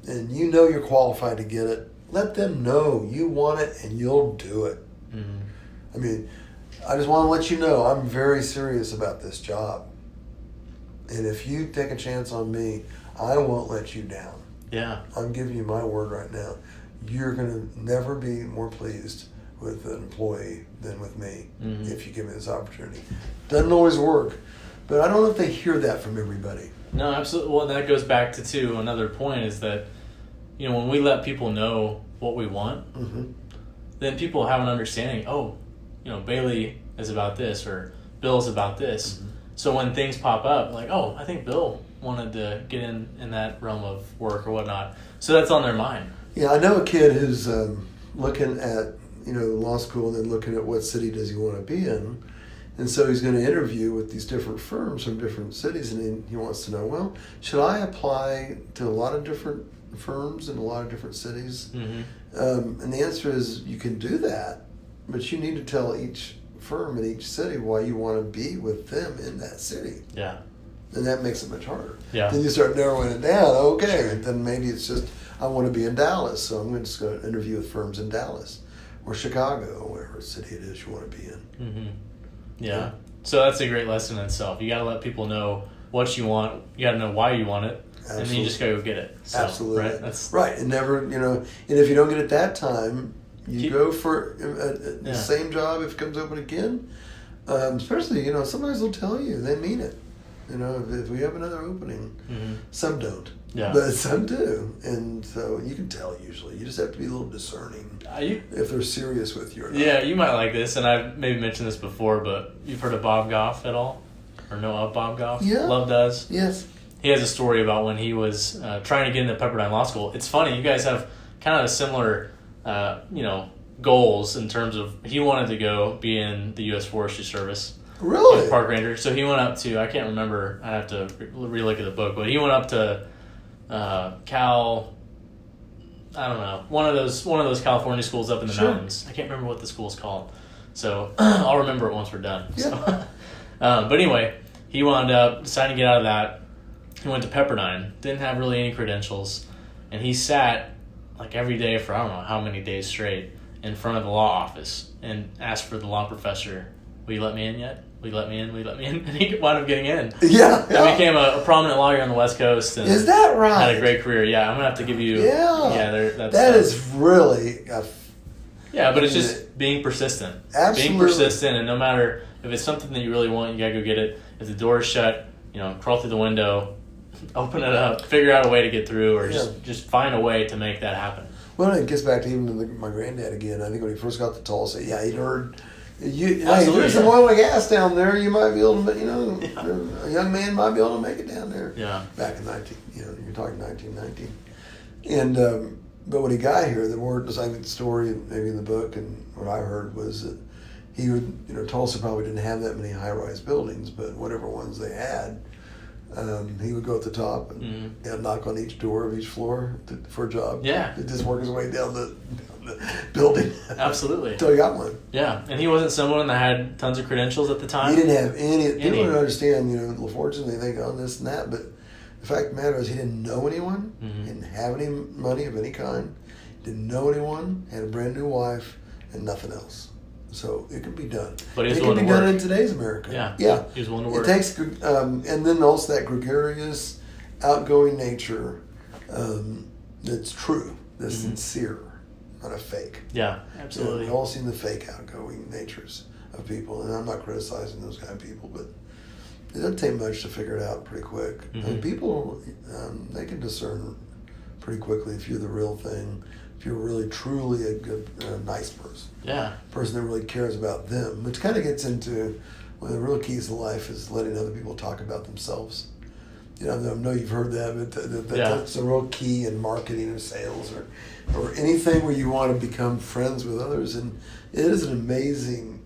and you're qualified to get it. Let them know you want it and you'll do it. Mm-hmm. I mean, I just want to let you know I'm very serious about this job. And if you take a chance on me, I won't let you down. Yeah. I'm giving you my word right now. You're going to never be more pleased with an employee than with me if you give me this opportunity. Doesn't always work, but I don't know if they hear that from everybody. No, absolutely. Well, that goes back to another point is that when we let people know what we want, then people have an understanding, Bailey is about this or Bill's about this. Mm-hmm. So when things pop up, like, I think Bill wanted to get in that realm of work or whatnot. So that's on their mind. Yeah, I know a kid who's looking at, law school and then looking at what city does he want to be in. And so he's going to interview with these different firms from different cities, and he wants to know, well, should I apply to a lot of different firms in a lot of different cities? Mm-hmm. And the answer is you can do that, but you need to tell each firm in each city why you want to be with them in that city. Yeah. And that makes it much harder. Yeah. Then you start narrowing it down. Okay, and then maybe it's just, I want to be in Dallas, so I'm just going to interview with firms in Dallas or Chicago or whatever city it is you want to be in. Mm-hmm. Yeah. So that's a great lesson in itself. You got to let people know what you want. You got to know why you want it. Absolutely. And then you just got to go get it. So, absolutely. Right? That's right. And never, and if you don't get it that time, you go for the same job if it comes open again. Especially, sometimes they'll tell you. They mean it. You know, if we have another opening, some don't. Yeah. But some do. And so you can tell usually. You just have to be a little discerning if they're serious with you or not. Yeah, you might like this, and I've maybe mentioned this before, but you've heard of Bob Goff at all? Or know of Bob Goff? Yeah. Love does? Yes. He has a story about when he was trying to get into Pepperdine Law School. It's funny, you guys have kind of a similar, goals in terms of he wanted to go be in the U.S. Forestry Service. Really? Park ranger. So he went up to, I can't remember, I have to re-look at the book, but he went up to Cal, I don't know, one of those California schools up in the mountains. I can't remember what the school's called. So I'll remember it once we're done. Yeah. So, but anyway, he wound up deciding to get out of that. He went to Pepperdine, didn't have really any credentials, and he sat like every day for I don't know how many days straight in front of the law office and asked for the law professor, "Will you let me in yet? Will you let me in? Will you let me in?" And he wound up getting in. Yeah. He became a prominent lawyer on the West Coast. And is that right? Had a great career. Yeah, I'm going to have to give you... Yeah. That is really... but it's just being persistent. Absolutely. Being persistent, and no matter if it's something that you really want, you got to go get it. If the door is shut, crawl through the window, open it up, figure out a way to get through, or just find a way to make that happen. Well, it gets back to even my granddad again. I think when he first got to Tulsa, he'd heard... there's some oil and gas down there. You might be able to, a young man might be able to make it down there. Yeah. Back in you're talking 1919, and but when he got here, the story maybe in the book and what I heard was that he would, Tulsa probably didn't have that many high-rise buildings, but whatever ones they had, he would go at the top and knock on each door of each floor for a job. Yeah. He'd just work his way down the building. Absolutely. Until he got one. Yeah, and he wasn't someone that had tons of credentials at the time. He didn't have any. People don't understand, LaFortune, they think, this and that, but the fact of the matter is he didn't know anyone, he didn't have any money of any kind, didn't know anyone, had a brand new wife, and nothing else. So it can be done. But it can be done in today's America. Yeah. He was willing to work. It takes, and then also that gregarious, outgoing nature that's true, that's sincere. Not a fake. Yeah, absolutely. We've all seen the fake outgoing natures of people, and I'm not criticizing those kind of people, but it doesn't take much to figure it out pretty quick. And people, they can discern pretty quickly if you're the real thing, if you're really truly a good, nice person. Yeah. A person that really cares about them, which kind of gets into one of the real keys to life is letting other people talk about themselves. I know you've heard that, but that's a real key in marketing or sales or anything where you want to become friends with others. And it is an amazing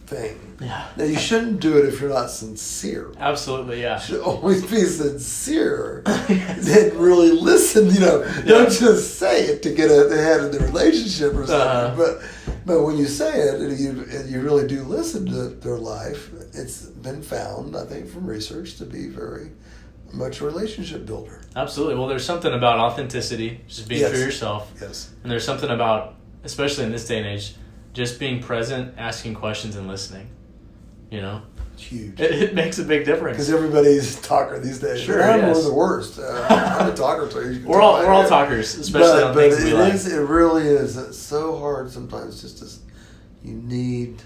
thing. Yeah. Now, you shouldn't do it if you're not sincere. Absolutely, yeah. You should always be sincere and really listen. Don't just say it to get ahead of the relationship or something. But when you say it and you really do listen to their life, it's been found, I think, from research to be very much a relationship builder. Absolutely. Well, there's something about authenticity, just being true to yourself. Yes. And there's something about, especially in this day and age, just being present, asking questions, and listening. It's huge. It makes a big difference. Because everybody's a talker these days. Sure, I'm one of the worst. I'm a talker too. We're all talkers, especially on things we like. It really is. It's so hard sometimes. You need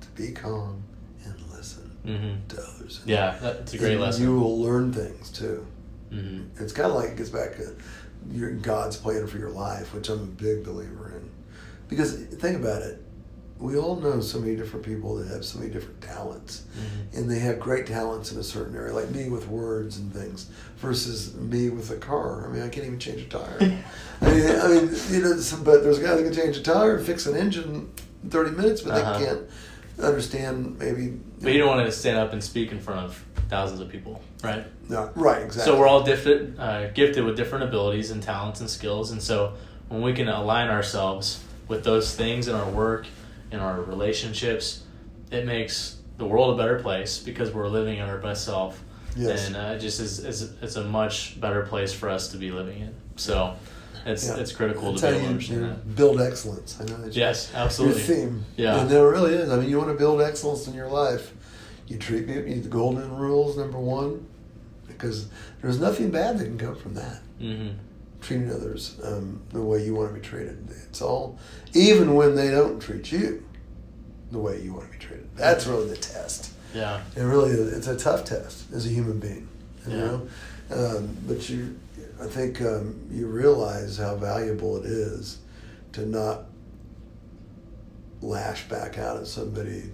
to be calm and listen to others. Yeah, that's a great lesson. You will learn things too. It's kind of like it gets back to God's plan for your life, which I'm a big believer in. Because think about it. We all know so many different people that have so many different talents, and they have great talents in a certain area, like me with words and things, versus me with a car. I mean, I can't even change a tire. But there's guys that can change a tire and fix an engine in 30 minutes, but they can't understand maybe. But you don't want to stand up and speak in front of thousands of people, right? No, right, exactly. So we're all gifted with different abilities and talents and skills, and so when we can align ourselves with those things in our work, in our relationships, it makes the world a better place because we're living in our best self. Yes. And it's a much better place for us to be living in. So it's critical to be able to understand that. Build excellence. I know that. Yes, absolutely. Your theme. Yeah. And there really is. I mean, you want to build excellence in your life. You treat people. The golden rules, number one, because there's nothing bad that can come from that. Treating others the way you want to be treated. It's all, even when they don't treat you the way you want to be treated. That's really the test. Yeah. It really is. It's a tough test as a human being, you Yeah. know. But I think you realize how valuable it is to not lash back out at somebody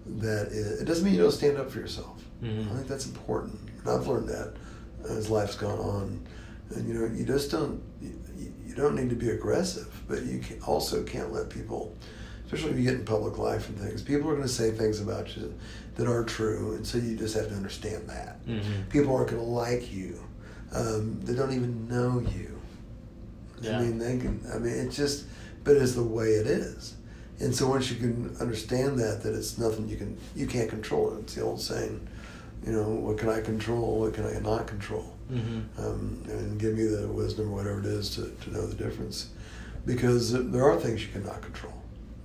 it doesn't mean you don't stand up for yourself. Mm-hmm. I think that's important. And I've learned that as life's gone on. And you just don't, you don't need to be aggressive, but you also can't let people, especially when you get in public life and things, people are going to say things about you that aren't true. And so you just have to understand that. Mm-hmm. People aren't going to like you. They don't even know you. Yeah. It's just, but it's the way it is. And so once you can understand that it's nothing you can't control it. It's the old saying, what can I control? What can I not control? Mm-hmm. And give me the wisdom or whatever it is to know the difference. Because there are things you cannot control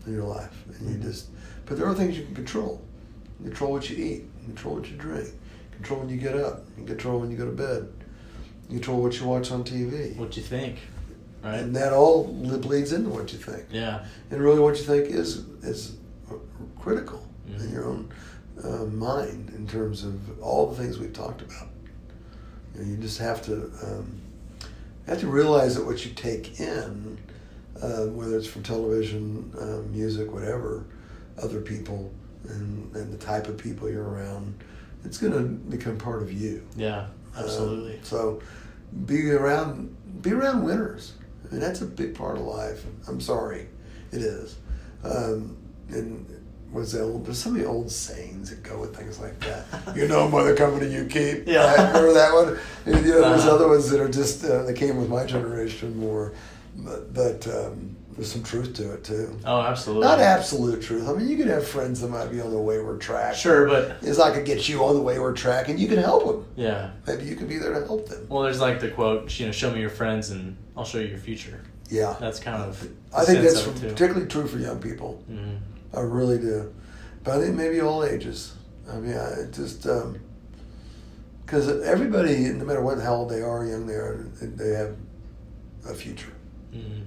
in your life. And but there are things you can control. You control what you eat. You control what you drink. You control when you get up. You control when you go to bed. You control what you watch on TV. What you think. Right. And that all bleeds into what you think. Yeah. And really what you think is critical mm-hmm. in your own mind in terms of all the things we've talked about. You just have to realize that what you take in, whether it's from television, music, whatever, other people, and the type of people you're around, it's going to become part of you. Yeah, absolutely. So be around winners. I mean, that's a big part of life. I'm sorry, it is. And what's that? There's so many old sayings that go with things like that. You know, by the company you keep. Yeah. Right? Remember that one? And, there's other ones that are just they came with my generation more, but there's some truth to it too. Oh, absolutely. Not absolute truth. I mean, you could have friends that might be on the wayward track. Sure, but it's not gonna get you on the wayward track, and you can help them. Yeah. Maybe you could be there to help them. Well, there's like the quote, show me your friends and I'll show you your future. Yeah. That's kind of. I think that's particularly true for young people. Mm-hmm. I really do. But I think maybe all ages. I mean, because everybody, no matter how old they are, young they are, they have a future. Mm-hmm.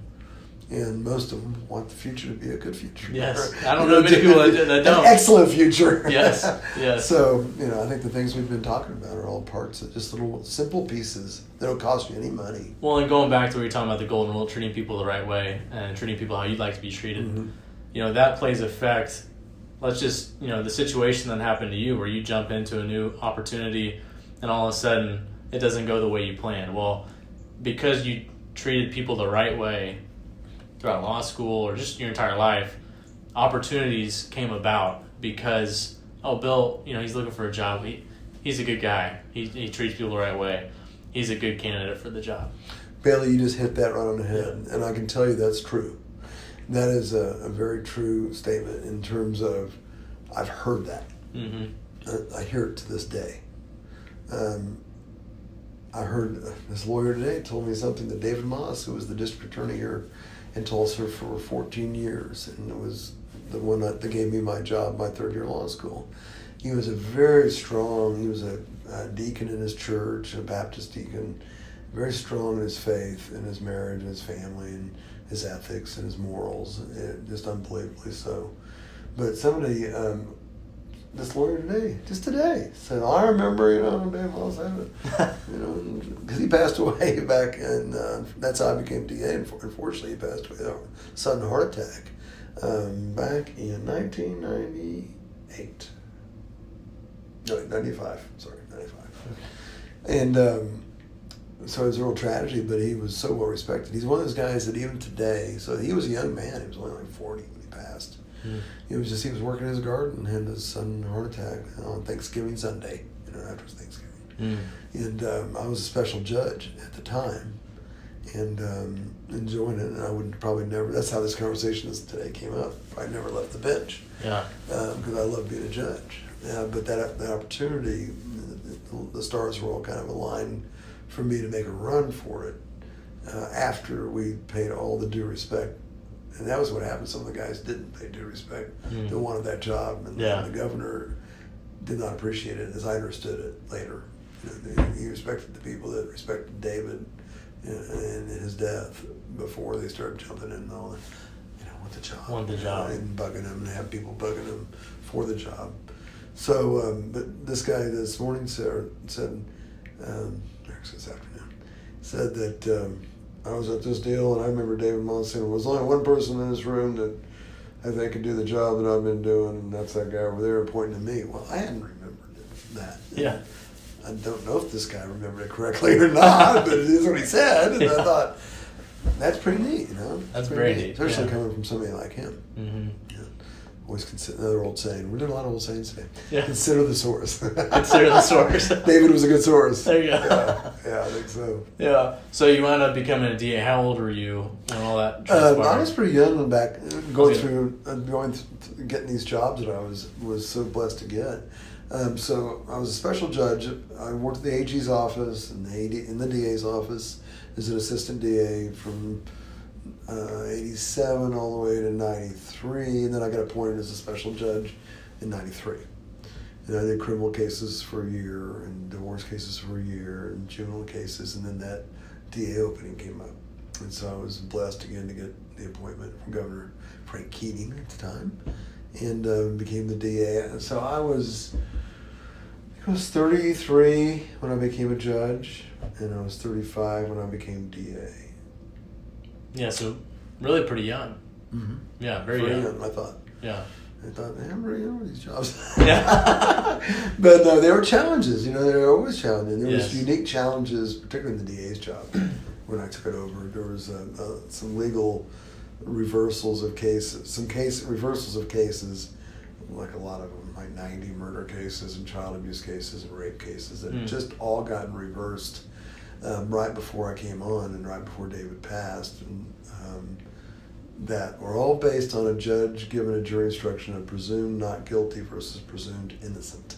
And most of them want the future to be a good future. Yes. I don't know many people that don't. An excellent future. Yes. Yes. So, I think the things we've been talking about are all parts of just little simple pieces that don't cost you any money. Well, and going back to what you're talking about, the golden rule, treating people the right way and treating people how you'd like to be treated, mm-hmm. That plays effect. Let's just, the situation that happened to you where you jump into a new opportunity and all of a sudden it doesn't go the way you planned. Well, because you treated people the right way throughout law school or just your entire life, opportunities came about because, Bill, he's looking for a job. He's a good guy. He treats people the right way. He's a good candidate for the job. Bailey, you just hit that right on the head, and I can tell you that's true. That is a very true statement in terms of I've heard that. Mm-hmm. I hear it to this day. I heard this lawyer today told me something that David Moss, who was the district attorney here in Tulsa for 14 years, and it was the one that gave me my job, my third year law school. He was he was a deacon in his church, a Baptist deacon, very strong in his faith, in his marriage, and his family, and his ethics and his morals, just unbelievably so. But somebody, this lawyer today, said, I remember, Dave Moss, because he passed away back, and that's how I became DA. Unfortunately, he passed away of a sudden heart attack back in 1998. No, 95. Sorry, 95. And so it was a real tragedy, but he was so well respected. He's one of those guys that even today, so he was a young man. He was only like 40 when he passed. Mm. He was working in his garden and had his sudden heart attack on Thanksgiving Sunday, after Thanksgiving. Mm. And I was a special judge at the time and enjoying it. And I would probably never, that's how this conversation came up. I never left the bench. Yeah. Because I love being a judge. But that opportunity, the stars were all kind of aligned for me to make a run for it after we paid all the due respect. And that was what happened. Some of the guys didn't pay due respect. They wanted that job. And the governor did not appreciate it as I understood it later. He respected the people that respected David and his death before they started jumping in all the, want the job. Want the job. And bugging him and have people bugging him for the job. So, but this guy this morning said, actually this afternoon, said that I was at this deal, and I remember David Mullen saying, there was only one person in this room that I think could do the job that I've been doing, and that's that guy over there pointing to me. Well, I hadn't remembered that. Yeah. I don't know if this guy remembered it correctly or not, but it is what he said, and I thought, that's pretty neat, That's pretty very neat, especially coming from somebody like him. Mm-hmm. Always consider another old saying. We're doing a lot of old sayings today. Yeah. Consider the source. Consider the source. David was a good source. There you go. Yeah, I think so. Yeah. So you wound up becoming a DA. How old were you when all that I transpired? was pretty young when back going through getting these jobs that I was so blessed to get. So I was a special judge. I worked at the AG's office and in the DA's office as an assistant DA from 87 all the way to 93, and then I got appointed as a special judge in 93. And I did criminal cases for a year, and divorce cases for a year, and juvenile cases, and then that DA opening came up. And so I was blessed again to get the appointment from Governor Frank Keating at the time, and became the DA. And so I was 33 when I became a judge, and I was 35 when I became DA. Yeah, so really pretty young. Mm-hmm. Yeah, very young. I thought. Yeah. I thought, man, I'm pretty young with these jobs. Yeah. But no, there were challenges. There were always challenges. There Yes. was unique challenges, particularly in the DA's job. When I took it over, there was some legal reversals of cases, reversals of cases, like a lot of them, like 90 murder cases and child abuse cases and rape cases that had just all gotten reversed right before I came on and right before David passed, and that were all based on a judge giving a jury instruction of presumed not guilty versus presumed innocent.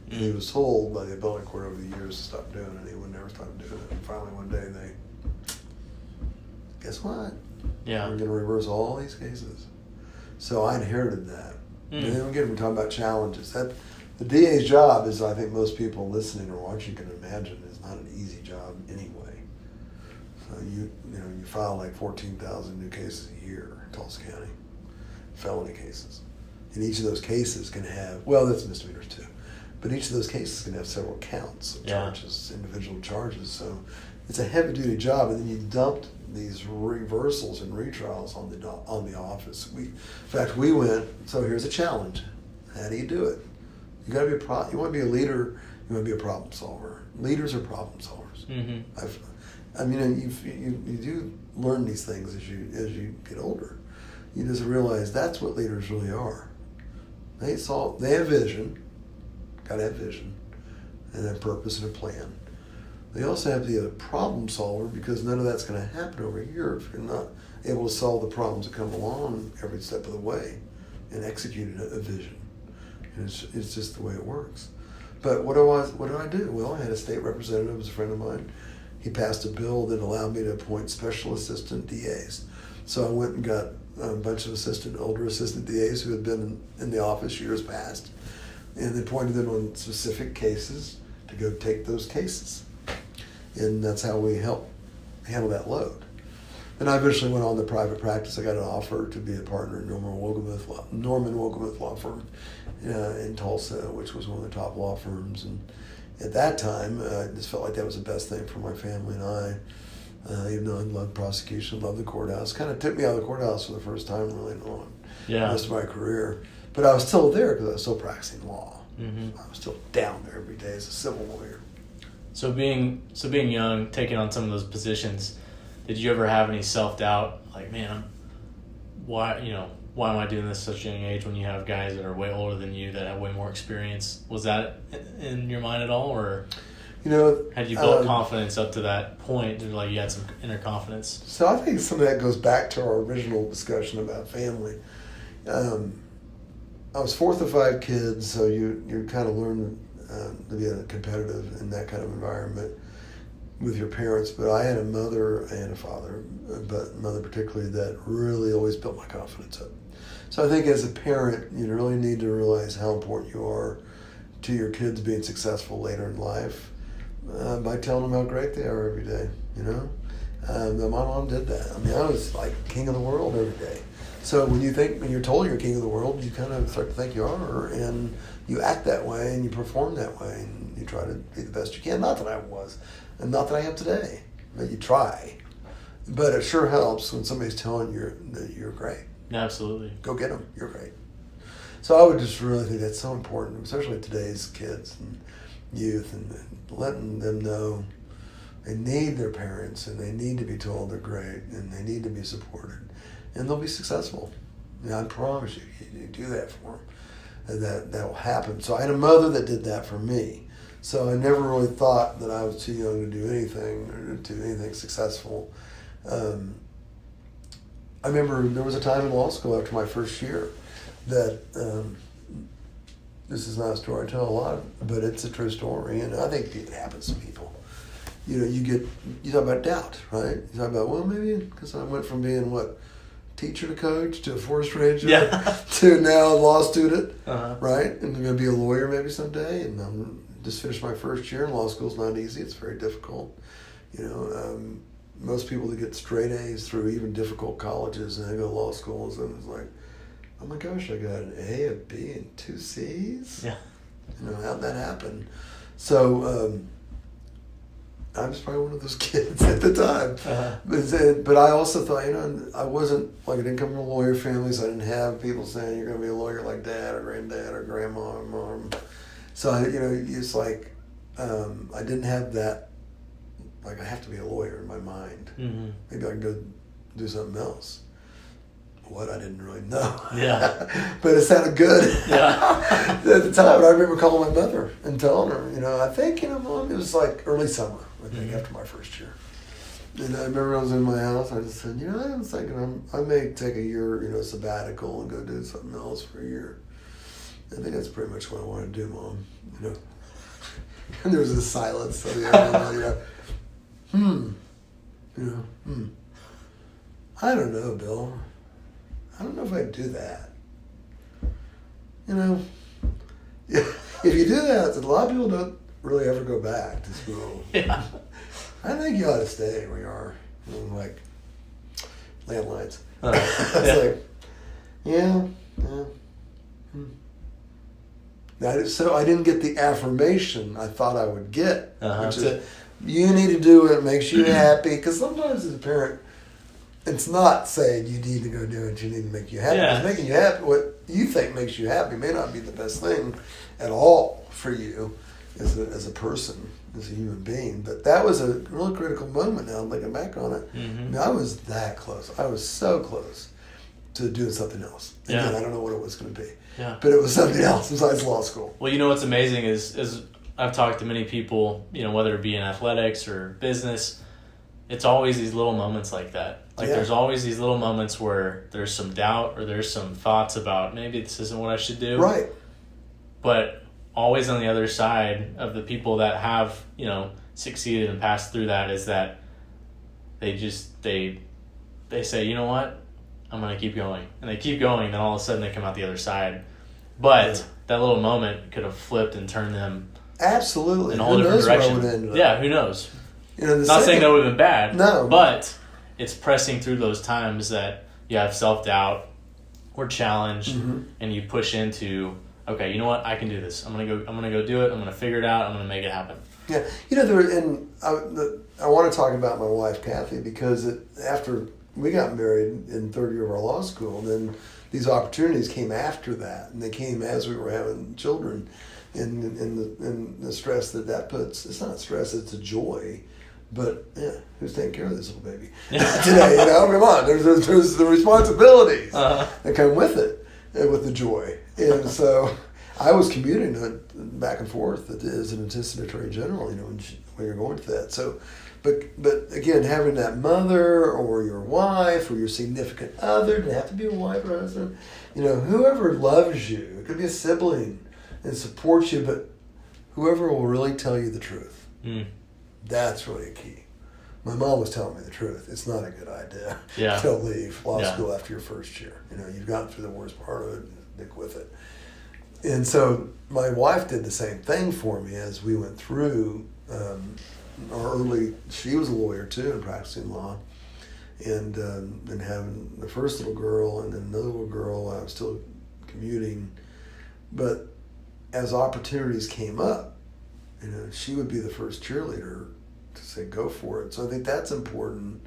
And he was told by the appellate court over the years to stop doing it, and he would never stop doing it. And finally one day guess what? Yeah. We're going to reverse all these cases. So I inherited that. And then again, we're talking about challenges. That the DA's job is, I think most people listening or watching can imagine, is not an easy job anyway. So you file like 14,000 new cases a year in Tulsa County, felony cases. And each of those cases can have, well, that's misdemeanors too, but each of those cases can have several counts of charges, individual charges. So it's a heavy duty job, and then you dumped these reversals and retrials on the office. In fact, we went, so here's a challenge. How do you do it? You got to be you want to be a leader, you want to be a problem solver. Leaders are problem solvers. Mm-hmm. You do learn these things as you get older. You just realize that's what leaders really are. They have vision, gotta have vision, and a purpose and a plan. They also have to be a problem solver, because none of that's going to happen over here if you're not able to solve the problems that come along every step of the way and execute a vision. And it's just the way it works. But what did I do? Well, I had a state representative, who was a friend of mine. He passed a bill that allowed me to appoint special assistant DAs. So I went and got a bunch of older assistant DAs who had been in the office years past, and appointed them on specific cases to go take those cases. And that's how we help handle that load. And I eventually went on to private practice. I got an offer to be a partner in Norman Wogelmuth Law Firm in Tulsa, which was one of the top law firms. And at that time, I just felt like that was the best thing for my family and I. Even though I loved prosecution, loved the courthouse. Kind of took me out of the courthouse for the first time really long. The rest of my career. But I was still there because I was still practicing law. Mm-hmm. I was still down there every day as a civil lawyer. So being young, taking on some of those positions, did you ever have any self-doubt? Like, man, why am I doing this at such a young age when you have guys that are way older than you that have way more experience? Was that in your mind at all, or had you built confidence up to that point? Like you had some inner confidence? So I think some of that goes back to our original discussion about family. I was fourth of 5 kids, so you kind of learn to be competitive in that kind of environment with your parents. But I had a mother and a father, but mother particularly, that really always built my confidence up. So I think as a parent, you really need to realize how important you are to your kids being successful later in life by telling them how great they are every day. My mom did that. I mean, I was like king of the world every day. So when you're told you're king of the world, you kind of start to think you are, and you act that way and you perform that way and you try to be the best you can. Not that I was, and not that I am today, but you try. But it sure helps when somebody's telling you that you're great. Absolutely. Go get them. You're great. So I would just really think that's so important, especially today's kids and youth, and letting them know they need their parents and they need to be told they're great and they need to be supported, and they'll be successful. I promise you, you do that for them, and that'll happen. So I had a mother that did that for me. So I never really thought that I was too young to do anything or to do anything successful. I remember there was a time in law school after my first year that this is not a story I tell a lot, but it's a true story, and I think it happens to people. You talk about doubt, right? You talk about, well, maybe because I went from being teacher to coach to a forest ranger to now a law student, right? And I'm going to be a lawyer maybe someday, and I'm just finished my first year, and law school's not easy. It's very difficult. Most people that get straight A's through even difficult colleges and they go to law schools, and it's like, oh my gosh, I got an A, a B, and 2 C's? Yeah. How'd that happen? So I was probably one of those kids at the time. But I also thought, I wasn't, I didn't come from a lawyer family, so I didn't have people saying, you're going to be a lawyer like dad or granddad or grandma or mom. So, it's like, I didn't have that, I have to be a lawyer in my mind. Mm-hmm. Maybe I can go do something else. What, I didn't really know. Yeah. But it sounded good. Yeah. At the time. And I remember calling my mother and telling her, I think, Mom, it was early summer, I think, after my first year. And I remember I was in my house, I just said, I was thinking I may take a year, sabbatical and go do something else for a year. I think that's pretty much what I want to do, Mom. And there was a silence. So I don't know, Bill. I don't know if I'd do that. If you do that, a lot of people don't really ever go back to school. Yeah. I think you ought to stay where you are. Landlines. So I didn't get the affirmation I thought I would get, which is, you need to do what makes you happy. Because sometimes as a parent, it's not saying you need to go do it, you need to make you happy. Yeah. It's making you happy. What you think makes you happy may not be the best thing at all for you as a person, as a human being. But that was a really critical moment now, looking back on it. Mm-hmm. I was that close. I was so close to doing something else. Again, I don't know what it was going to be. Yeah. But it was something else besides law school. Well, what's amazing is I've talked to many people, whether it be in athletics or business, it's always these little moments like that. There's always these little moments where there's some doubt or there's some thoughts about maybe this isn't what I should do. Right. But always on the other side of the people that have, succeeded and passed through that is that they say, you know what? I'm going to keep going. And they keep going, and then all of a sudden they come out the other side. But that little moment could have flipped and turned them absolutely in a whole different direction. Yeah, who knows? Not saying that would have been bad. No. But it's pressing through those times that you have self-doubt or challenge, and you push into, okay, you know what? I can do this. I'm gonna go do it. I'm gonna figure it out. I'm gonna make it happen. Yeah, I want to talk about my wife Kathy, because after we got married in third year of our law school, then these opportunities came after that, and they came as we were having children, and the stress that puts. It's not stress; it's a joy. But who's taking care of this little baby today? Come on. There's the responsibilities that come with it, with the joy. And so I was commuting back and forth as an assistant attorney general. When you're going to that. So, but again, having that mother or your wife or your significant other, doesn't have to be a wife or husband. Whoever loves you, it could be a sibling and supports you, but whoever will really tell you the truth. That's really a key. My mom was telling me the truth. It's not a good idea to leave law school after your first year. You've gotten through the worst part of it, stick with it. And so my wife did the same thing for me as we went through she was a lawyer too and practicing law. And having the first little girl and then another little girl, I was still commuting. But as opportunities came up, you know, she would be the first cheerleader to say, go for it. So I think that's important.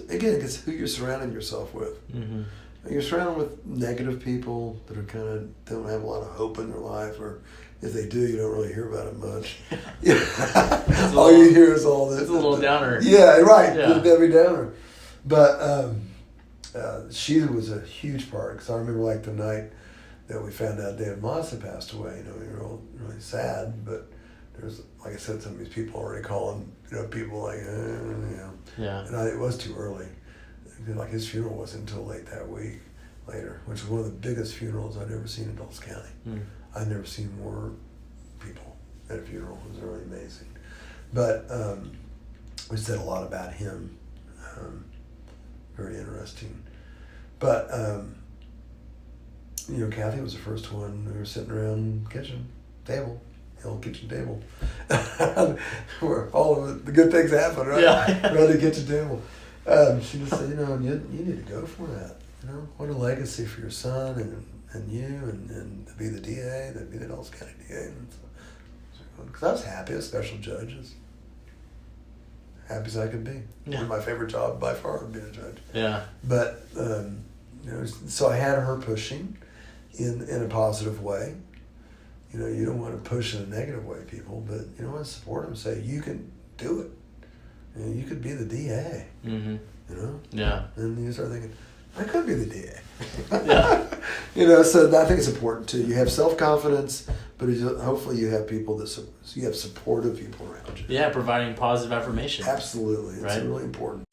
Again, it's who you're surrounding yourself with. Mm-hmm. You're surrounded with negative people that are kind of don't have a lot of hope in their life, or if they do, you don't really hear about it much. All you hear is all this. It's a little downer. Yeah, right. Yeah. Every downer. But she was a huge part, because I remember like the night that we found out David Moss had passed away. You know, we were all really sad, but there's, like I said, some of these people already calling, you know, people like, you know. Yeah. And it was too early. Like his funeral wasn't until late that week later, which was one of the biggest funerals I'd ever seen in Tulsa County. Mm. I'd never seen more people at a funeral. It was really amazing. But we said a lot about him. Very interesting. But, you know, Kathy was the first one. We were sitting around the kitchen table, the old kitchen table, where all of the good things happen, right? Yeah. Around the kitchen table. She just said, you know, you need to go for that. You know, what a legacy for your son and you, and to be the DA, to be the Tulsa County DA. Because I was happy, a special judge, as happy as I could be. Yeah. My favorite job by far would be a judge. Yeah. But, you know, so I had her pushing in a positive way. You know, you don't want to push in a negative way, people, but you don't want to support them. Say, you can do it. You know, you could be the DA. Mm-hmm. You know? Yeah. And you start thinking, I could be the DA. Yeah. You know, so I think it's important too. You have self-confidence, but hopefully you have people you have supportive people around you. Yeah, providing positive affirmation. Absolutely. It's right? really important.